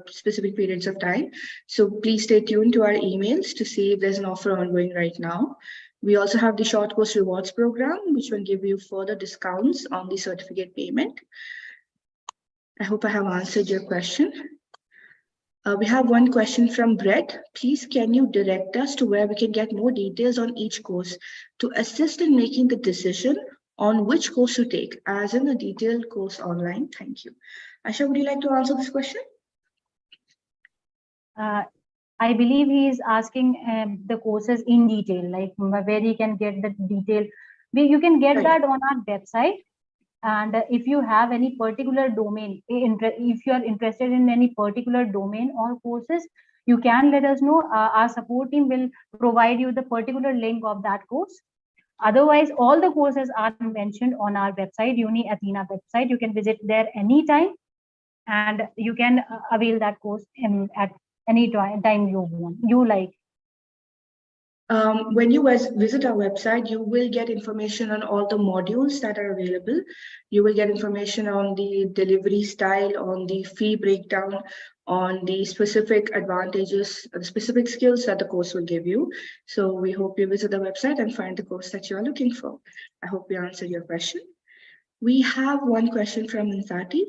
specific periods of time. So please stay tuned to our emails to see if there's an offer ongoing right now. We also have the short course rewards program, which will give you further discounts on the certificate payment. I hope I have answered your question. We have one question from Brett. Please, can you direct us to where we can get more details on each course to assist in making the decision on which course to take, as in the detailed course online? Thank you. Aisha, would you like to answer this question? I believe he is asking the courses in detail, like where he can get the detail. You can get that on our website. And if you have any particular domain, if you are interested in any particular domain or courses, you can let us know. Our support team will provide you the particular link of that course. Otherwise, all the courses are mentioned on our website, UniAthena website. You can visit there anytime, and you can avail that course at any time you like. When you visit our website, you will get information on all the modules that are available. You will get information on the delivery style, on the fee breakdown, on the specific advantages, the specific skills that the course will give you. So we hope you visit the website and find the course that you are looking for. I hope we answered your question. We have one question from Insati.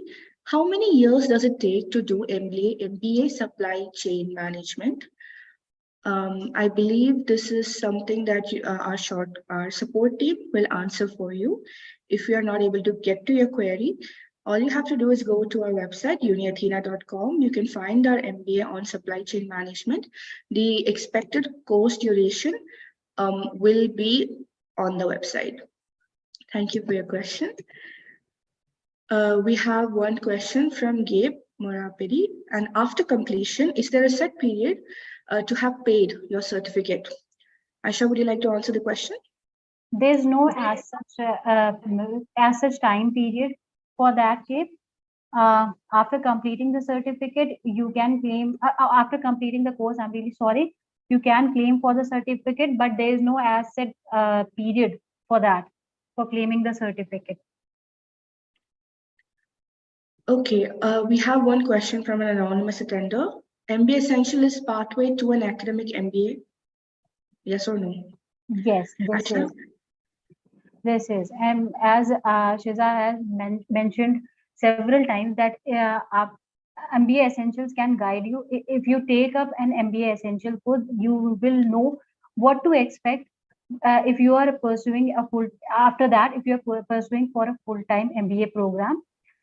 How many years does it take to do MBA Supply Chain Management? I believe this is something that our support team will answer for you. If you are not able to get to your query, all you have to do is go to our website, UniAthena.com. You can find our MBA on supply chain management. The expected course duration will be on the website. Thank you for your question. We have one question from Gabe Morapedi. And after completion, is there a set period to have paid your certificate? Aisha, would you like to answer the question? There's no as such time period for that, Gabe. After completing the certificate, you can claim, after completing the course, I'm really sorry, you can claim for the certificate, but there is no as set period for that, for claiming the certificate. Okay, we have one question from an anonymous attender. MBA Essential is pathway to an academic MBA. Yes or no? Yes, this Aisha? is. This is. And as Shiza has mentioned several times that MBA Essentials can guide you. If you take up an MBA Essential course, you will know what to expect if you are pursuing a after that, if you are pursuing for a full-time MBA program,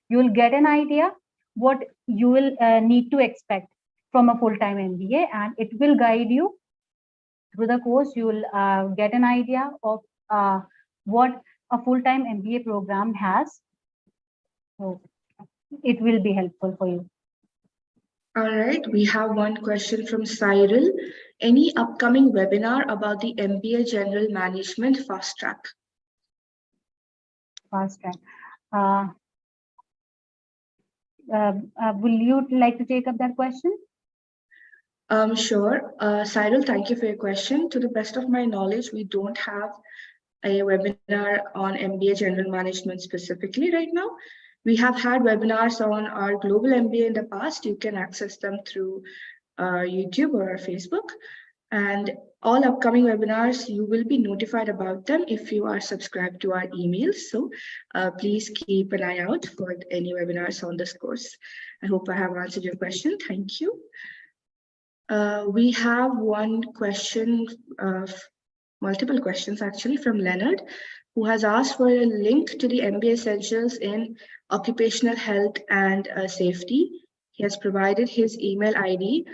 you will get an idea what you will need to expect from a full-time MBA, and it will guide you through the course. You will get an idea of what a full-time MBA program has. So it will be helpful for you. All right, we have one question from Cyril. Any upcoming webinar about the MBA General Management Fast Track? Fast track. Will you like to take up that question? Sure. Cyril, thank you for your question. To the best of my knowledge, we don't have a webinar on MBA General Management specifically right now. We have had webinars on our global MBA in the past. You can access them through YouTube or our Facebook. And all upcoming webinars, you will be notified about them if you are subscribed to our emails. So please keep an eye out for any webinars on this course. I hope I have answered your question. Thank you. We have one question, multiple questions actually, from Leonard, who has asked for a link to the MBA Essentials in occupational health and safety. He has provided his email ID.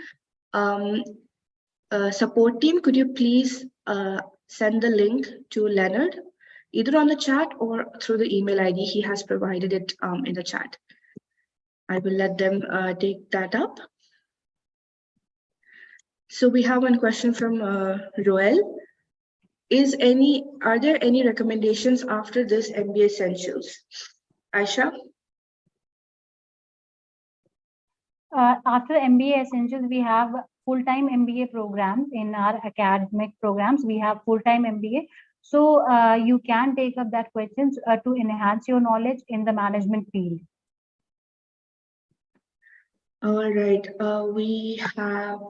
Support team, could you please send the link to Leonard, either on the chat or through the email ID. He has provided it in the chat. I will let them take that up. So we have one question from Roel. Are there any recommendations after this MBA Essentials? Aisha? After MBA Essentials, we have full-time MBA programs. In our academic programs, we have full-time MBA. So you can take up that questions to enhance your knowledge in the management field. All right, we have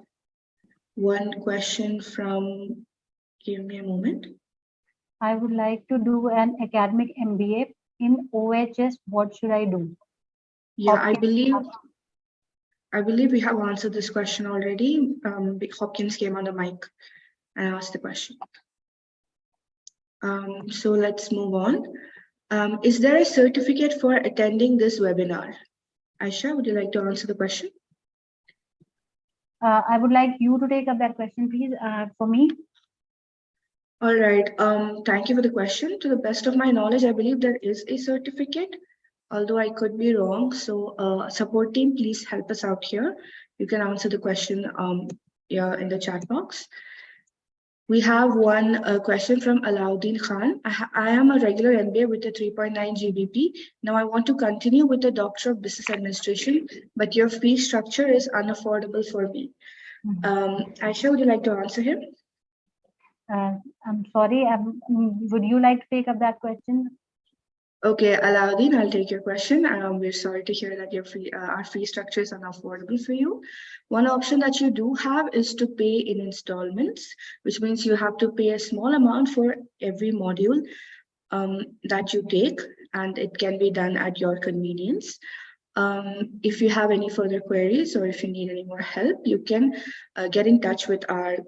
one question from, give me a moment. I would like to do an academic MBA in OHS. What should I do? Yeah, I believe we have answered this question already. Hopkins came on the mic and asked the question. So let's move on. Is there a certificate for attending this webinar? Aisha, would you like to answer the question? I would like you to take up that question, please, for me. All right. Thank you for the question. To the best of my knowledge, I believe there is a certificate, although I could be wrong. So support team, please help us out here. You can answer the question yeah, in the chat box. We have one question from Alauddin Khan. I am a regular MBA with a 3.9 GBP. Now I want to continue with the Doctor of Business Administration, but your fee structure is unaffordable for me. Aisha, would you like to answer him? I'm sorry. Would you like to take up that question? Okay, Alauddin, I'll take your question. We're sorry to hear that your our fee structure is unaffordable for you. One option that you do have is to pay in installments, which means you have to pay a small amount for every module that you take, and it can be done at your convenience. If you have any further queries or if you need any more help, you can get in touch with our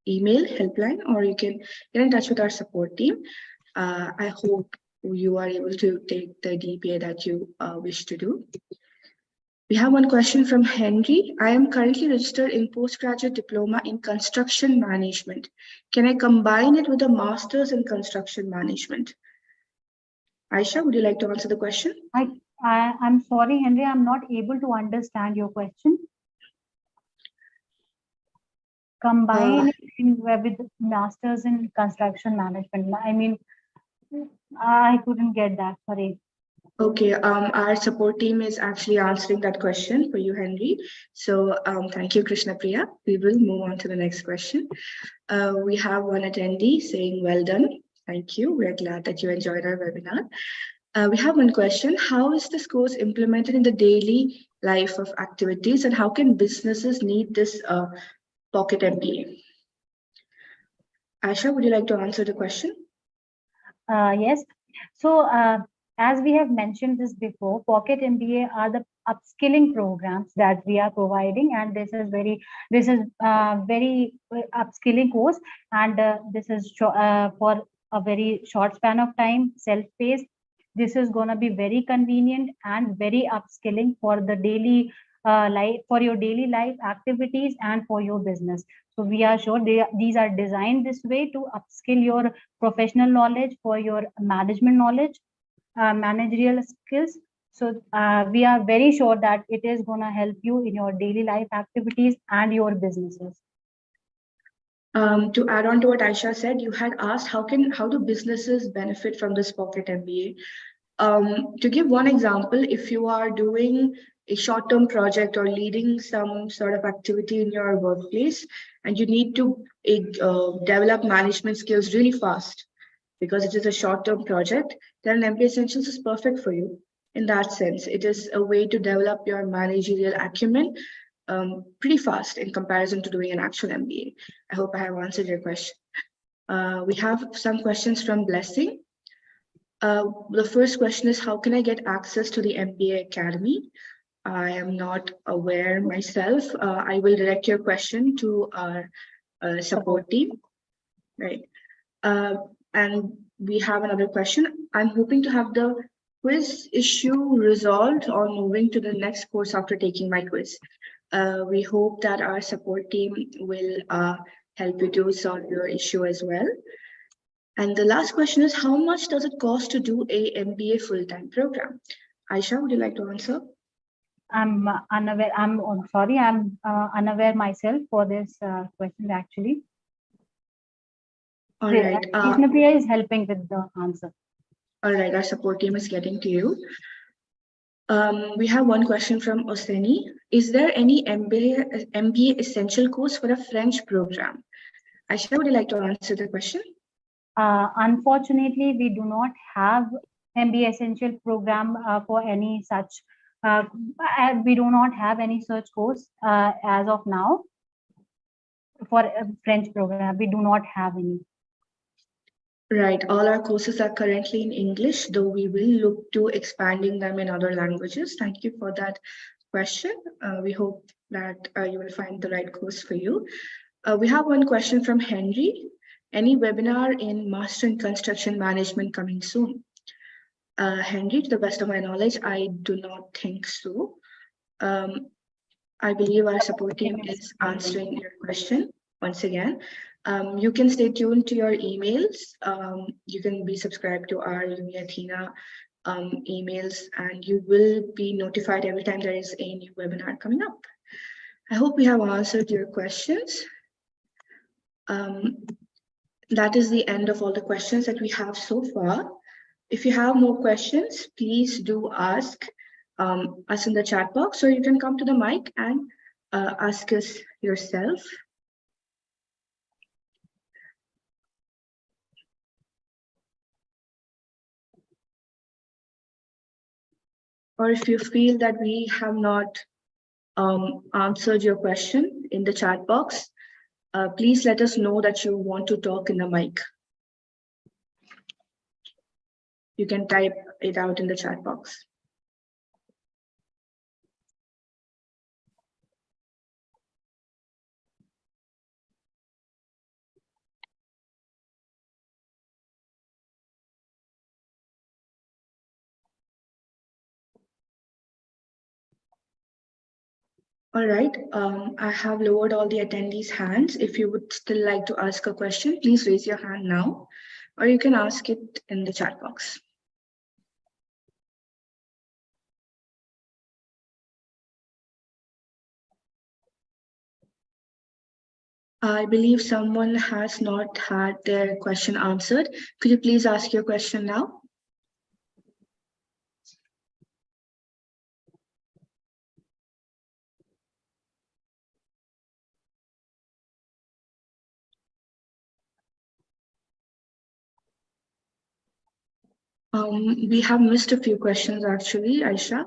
email helpline, or you can get in touch with our support team. I hope you are able to take the DPA that you wish to do. We have one question from Henry. I am currently registered in postgraduate diploma in construction management. Can I combine it with a master's in construction management? Aisha, would you like to answer the question? I'm sorry, Henry, I'm not able to understand your question. Combine with masters in construction management. I mean, I couldn't get that. Sorry. Okay, our support team is actually answering that question for you, Henry. So thank you, Krishna Priya. We will move on to the next question. We have one attendee saying, well done. Thank you. We're glad that you enjoyed our webinar. We have one question. How is this course implemented in the daily life of activities, and how can businesses need this Pocket MBA? Aisha, would you like to answer the question? Yes. So, as we have mentioned this before, Pocket MBA are the upskilling programs that we are providing, and this is very upskilling course, and this is for a very short span of time, self-paced. This is gonna be very convenient and very upskilling for the daily life, for your daily life activities and for your business. So we are sure these are designed this way to upskill your professional knowledge, for your management knowledge, managerial skills. So we are very sure that it is going to help you in your daily life activities and your businesses. To add on to what Aisha said, you had asked how do businesses benefit from this Pocket MBA? To give one example, if you are doing a short-term project or leading some sort of activity in your workplace, and you need to develop management skills really fast because it is a short-term project, then MBA Essentials is perfect for you. In that sense, it is a way to develop your managerial acumen pretty fast in comparison to doing an actual MBA. I hope I have answered your question. We have some questions from Blessing. The first question is, how can I get access to the MBA Academy? I am not aware myself. I will direct your question to our support team. Right. And we have another question. I'm hoping to have the quiz issue resolved or moving to the next course after taking my quiz. We hope that our support team will help you to solve your issue as well. And the last question is, how much does it cost to do a MBA full-time program? Aisha, would you like to answer? I'm unaware. I'm sorry. I'm unaware myself for this question actually. All right. EHS is helping with the answer. All right. Our support team is getting to you. We have one question from Oseni. Is there any MBA essential course for a French program? Aisha, would you like to answer the question? Unfortunately, we do not have MBA essential program for any such. We do not have any such course as of now for a French program. We do not have any. Right. All our courses are currently in English, though we will look to expanding them in other languages. Thank you for that question. We hope that you will find the right course for you. We have one question from Henry. Any webinar in Master in Construction Management coming soon? Henry, to the best of my knowledge, I do not think so. I believe our support team is answering your question once again. You can stay tuned to your emails. You can be subscribed to our UniAthena emails, and you will be notified every time there is a new webinar coming up. I hope we have answered your questions. That is the end of all the questions that we have so far. If you have more questions, please do ask us in the chat box, or you can come to the mic and ask us yourself. Or if you feel that we have not answered your question in the chat box, please let us know that you want to talk in the mic. You can type it out in the chat box. All right, I have lowered all the attendees' hands. If you would still like to ask a question, please raise your hand now, or you can ask it in the chat box. I believe someone has not had their question answered. Could you please ask your question now? We have missed a few questions actually, Aisha.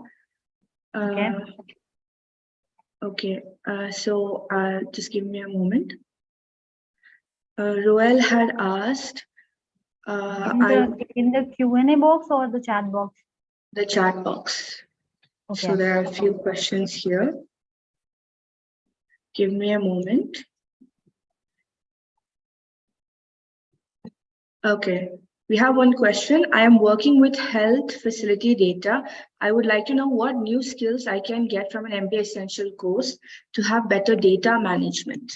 Okay, so just give me a moment. Roel had asked in the Q&A box or the chat box? The chat box. Okay. So there are a few questions here. Give me a moment. Okay, we have one question. I am working with health facility data. I would like to know what new skills I can get from an MBA Essential course to have better data management.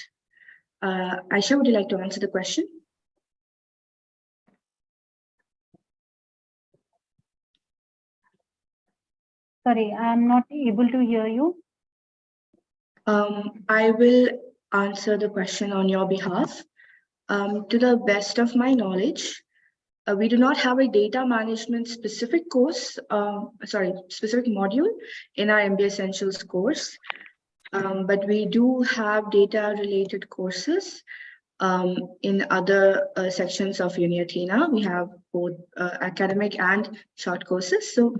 Aisha, would you like to answer the question? Sorry, I am not able to hear you. I will answer the question on your behalf. To the best of my knowledge, we do not have a data management specific course, specific module in our MBA Essentials course, but we do have data related courses in other sections of UniAthena. We have both academic and short courses. So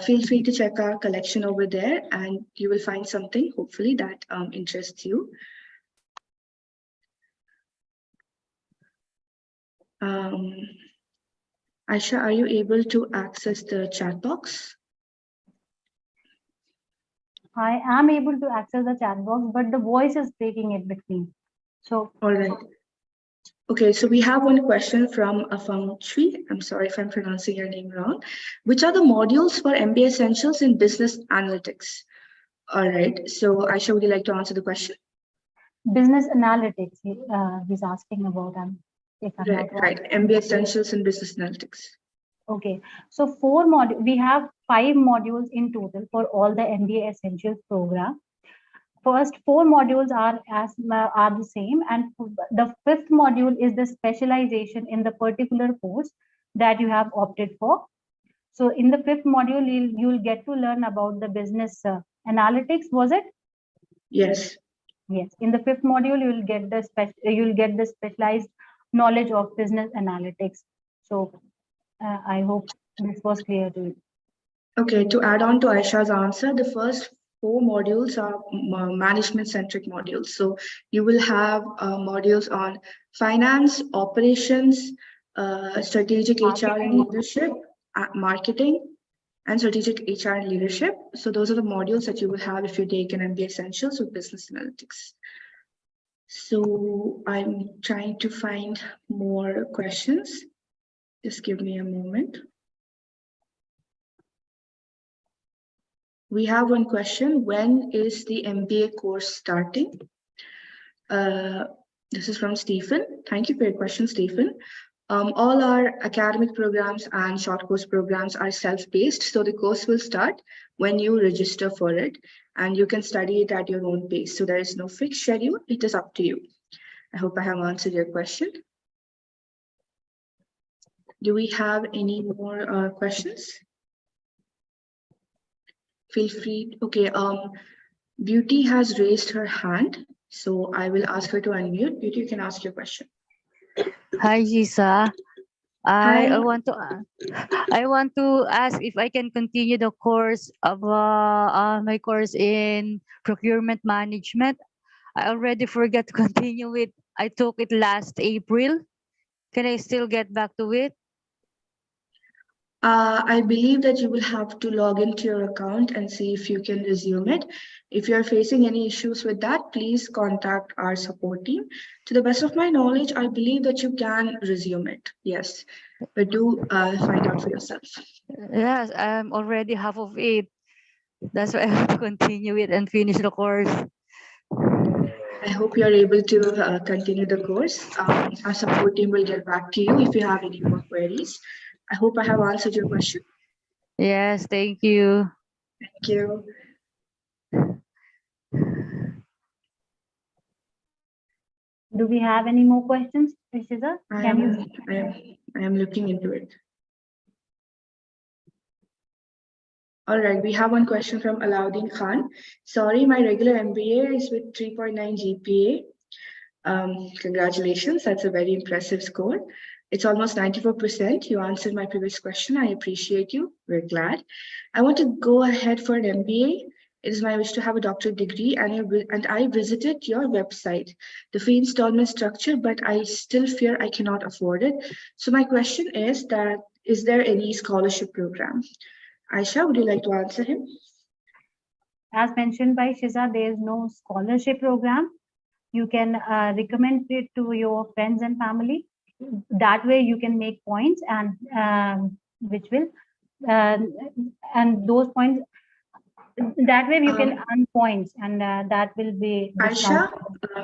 feel free to check our collection over there and you will find something hopefully that interests you. Aisha, are you able to access the chat box? I am able to access the chat box, but the voice is breaking in between. So, all right. Okay, so we have one question from Afang Chui. I'm sorry if I'm pronouncing your name wrong. Which are the modules for MBA Essentials in Business Analytics? All right, so Aisha, would you like to answer the question? Business Analytics, he's asking about. Right, MBA Essentials in Business Analytics. Okay, so we have 5 modules in total for all the MBA Essentials program. First 4 modules are the same, and the 5th module is the specialization in the particular course that you have opted for. So in the 5th module, you'll get to learn about the business analytics. Was it? Yes. Yes. In the 5th module, you'll get the specialized knowledge of business analytics. So I hope this was clear to you. Okay, to add on to Aisha's answer, the first 4 modules are management-centric modules. So you will have modules on finance, operations, strategic HR and leadership, marketing, and strategic HR and leadership. So those are the modules that you will have if you take an MBA Essentials with Business Analytics. So I'm trying to find more questions. Just give me a moment. We have one question. When is the MBA course starting? This is from Stephen. Thank you for your question, Stephen. All our academic programs and short course programs are self-paced. So the course will start when you register for it and you can study it at your own pace. So there is no fixed schedule. It is up to you. I hope I have answered your question. Do we have any more questions? Feel free. Okay, Beauty has raised her hand, so I will ask her to unmute. Beauty, you can ask your question. Hi, Gisa. Hi. I want to ask if I can continue the course of my course in procurement management. I already forgot to continue it. I took it last April. Can I still get back to it? I believe that you will have to log into your account and see if you can resume it. If you're facing any issues with that, please contact our support team. To the best of my knowledge, I believe that you can resume it. Yes, but do find out for yourself. Yes, I'm already half of it. That's why I have to continue it and finish the course. I hope you're able to continue the course. Our support team will get back to you if you have any more queries. I hope I have answered your question. Yes, thank you. Thank you. Do we have any more questions, Rishida? I am looking into it. All right, we have one question from Alauddin Khan. Sorry, my regular MBA is with 3.9 GPA. Congratulations, that's a very impressive score. It's almost 94%. You answered my previous question. I appreciate you. We're glad. I want to go ahead for an MBA It is my wish to have a doctorate degree, and I visited your website, the fee installment structure, but I still fear I cannot afford it. So my question is that, is there any scholarship program? Aisha, would you like to answer him? As mentioned by Shiza, there is no scholarship program. You can recommend it to your friends and family. That way you can make points, and which will and those points, that way you can earn points, and that will be Aisha,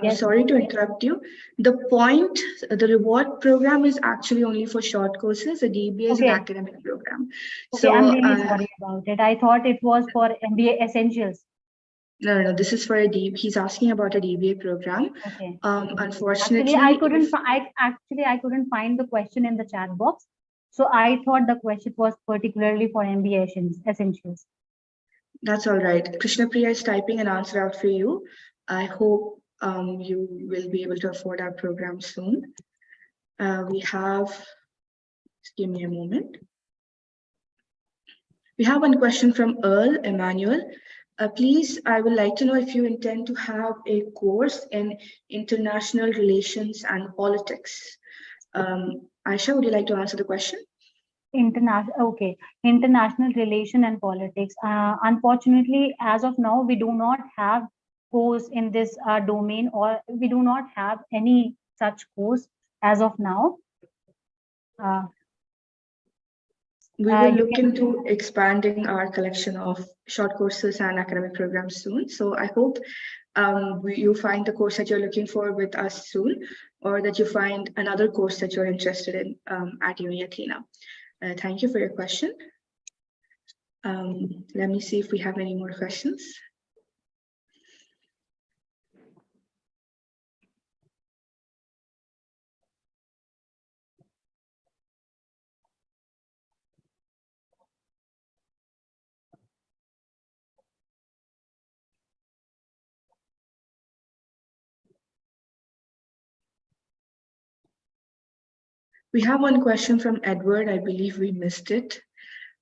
Yes. sorry to interrupt you. The reward program is actually only for short courses. The DBA is an Okay. academic program. Okay, So I'm really sorry about it. I thought it was for MBA Essentials. no, this is for a DBA. He's asking about a DBA program. Okay. Unfortunately, Actually, I couldn't find the question in the chat box. So I thought the question was particularly for MBA Essentials. That's all right. Krishna Priya is typing an answer out for you. I hope you will be able to afford our program soon. We have, just give me a moment. We have one question from Earl Emmanuel. Please, I would like to know if you intend to have a course in international relations and politics. Aisha, would you like to answer the question? International relation and politics. Unfortunately, as of now, we do not have course in this domain, or we do not have any such course as of now. We will look into expanding our collection of short courses and academic programs soon. So I hope you find the course that you're looking for with us soon, or that you find another course that you're interested in at UniAthena. Thank you for your question. Let me see if we have any more questions. We have one question from Edward. I believe we missed it.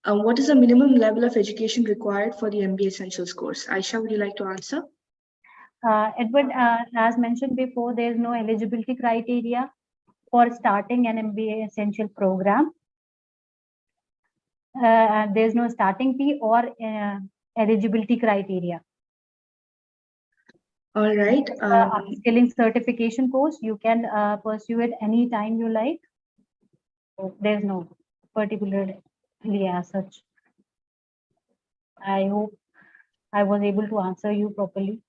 What is the minimum level of education required for the MBA Essentials course? Aisha, would you like to answer? Edward, as mentioned before, there is no eligibility criteria for starting an MBA Essential program. There's no starting fee or eligibility criteria. All right. Upskilling certification course, you can pursue it anytime you like. So there's no particularly as such. I hope I was able to answer you properly.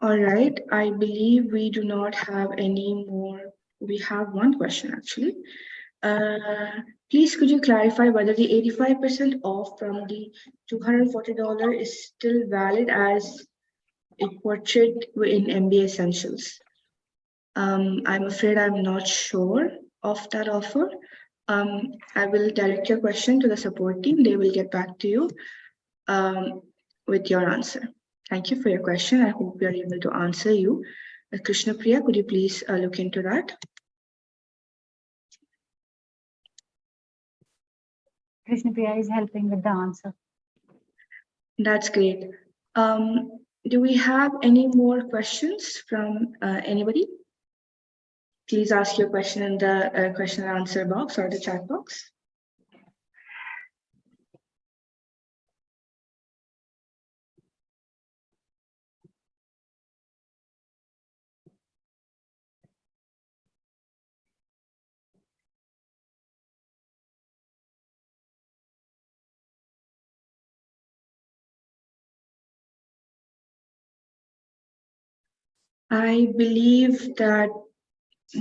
All right. I believe we do not have any more. We have one question actually. Please, could you clarify whether the 85% off from the $240 is still valid as it portrayed in MBA Essentials? I'm afraid I'm not sure of that offer. I will direct your question to the support team. They will get back to you with your answer. Thank you for your question. I hope we are able to answer you. Krishna Priya, could you please look into that? Krishna Priya is helping with the answer. That's great. Do we have any more questions from anybody? Please ask your question in the question and answer box or the chat box. I believe that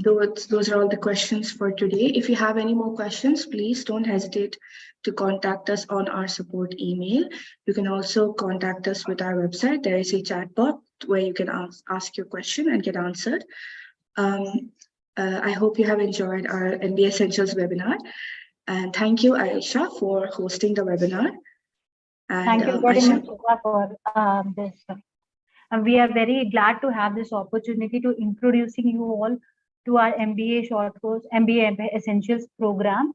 those are all the questions for today. If you have any more questions, please don't hesitate to contact us on our support email. You can also contact us with our website. There is a chat bot where you can ask your question and get answered. I hope you have enjoyed our MBA Essentials webinar. And thank you, Aisha, for hosting the webinar. And, thank you very much for this. And we are very glad to have this opportunity to introducing you all to our MBA short course, MBA Essentials program.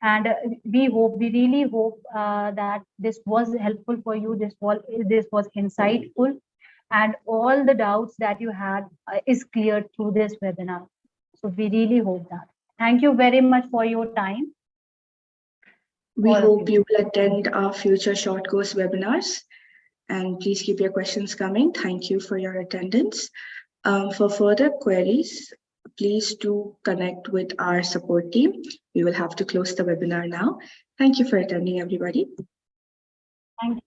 And we really hope that this was helpful for you. This was insightful, and all the doubts that you had is cleared through this webinar. So we really hope that. Thank you very much for your time. We All of hope you. you will attend our future short course webinars, and please keep your questions coming. Thank you for your attendance. For further queries, please do connect with our support team. We will have to close the webinar now. Thank you for attending, everybody. Thank you.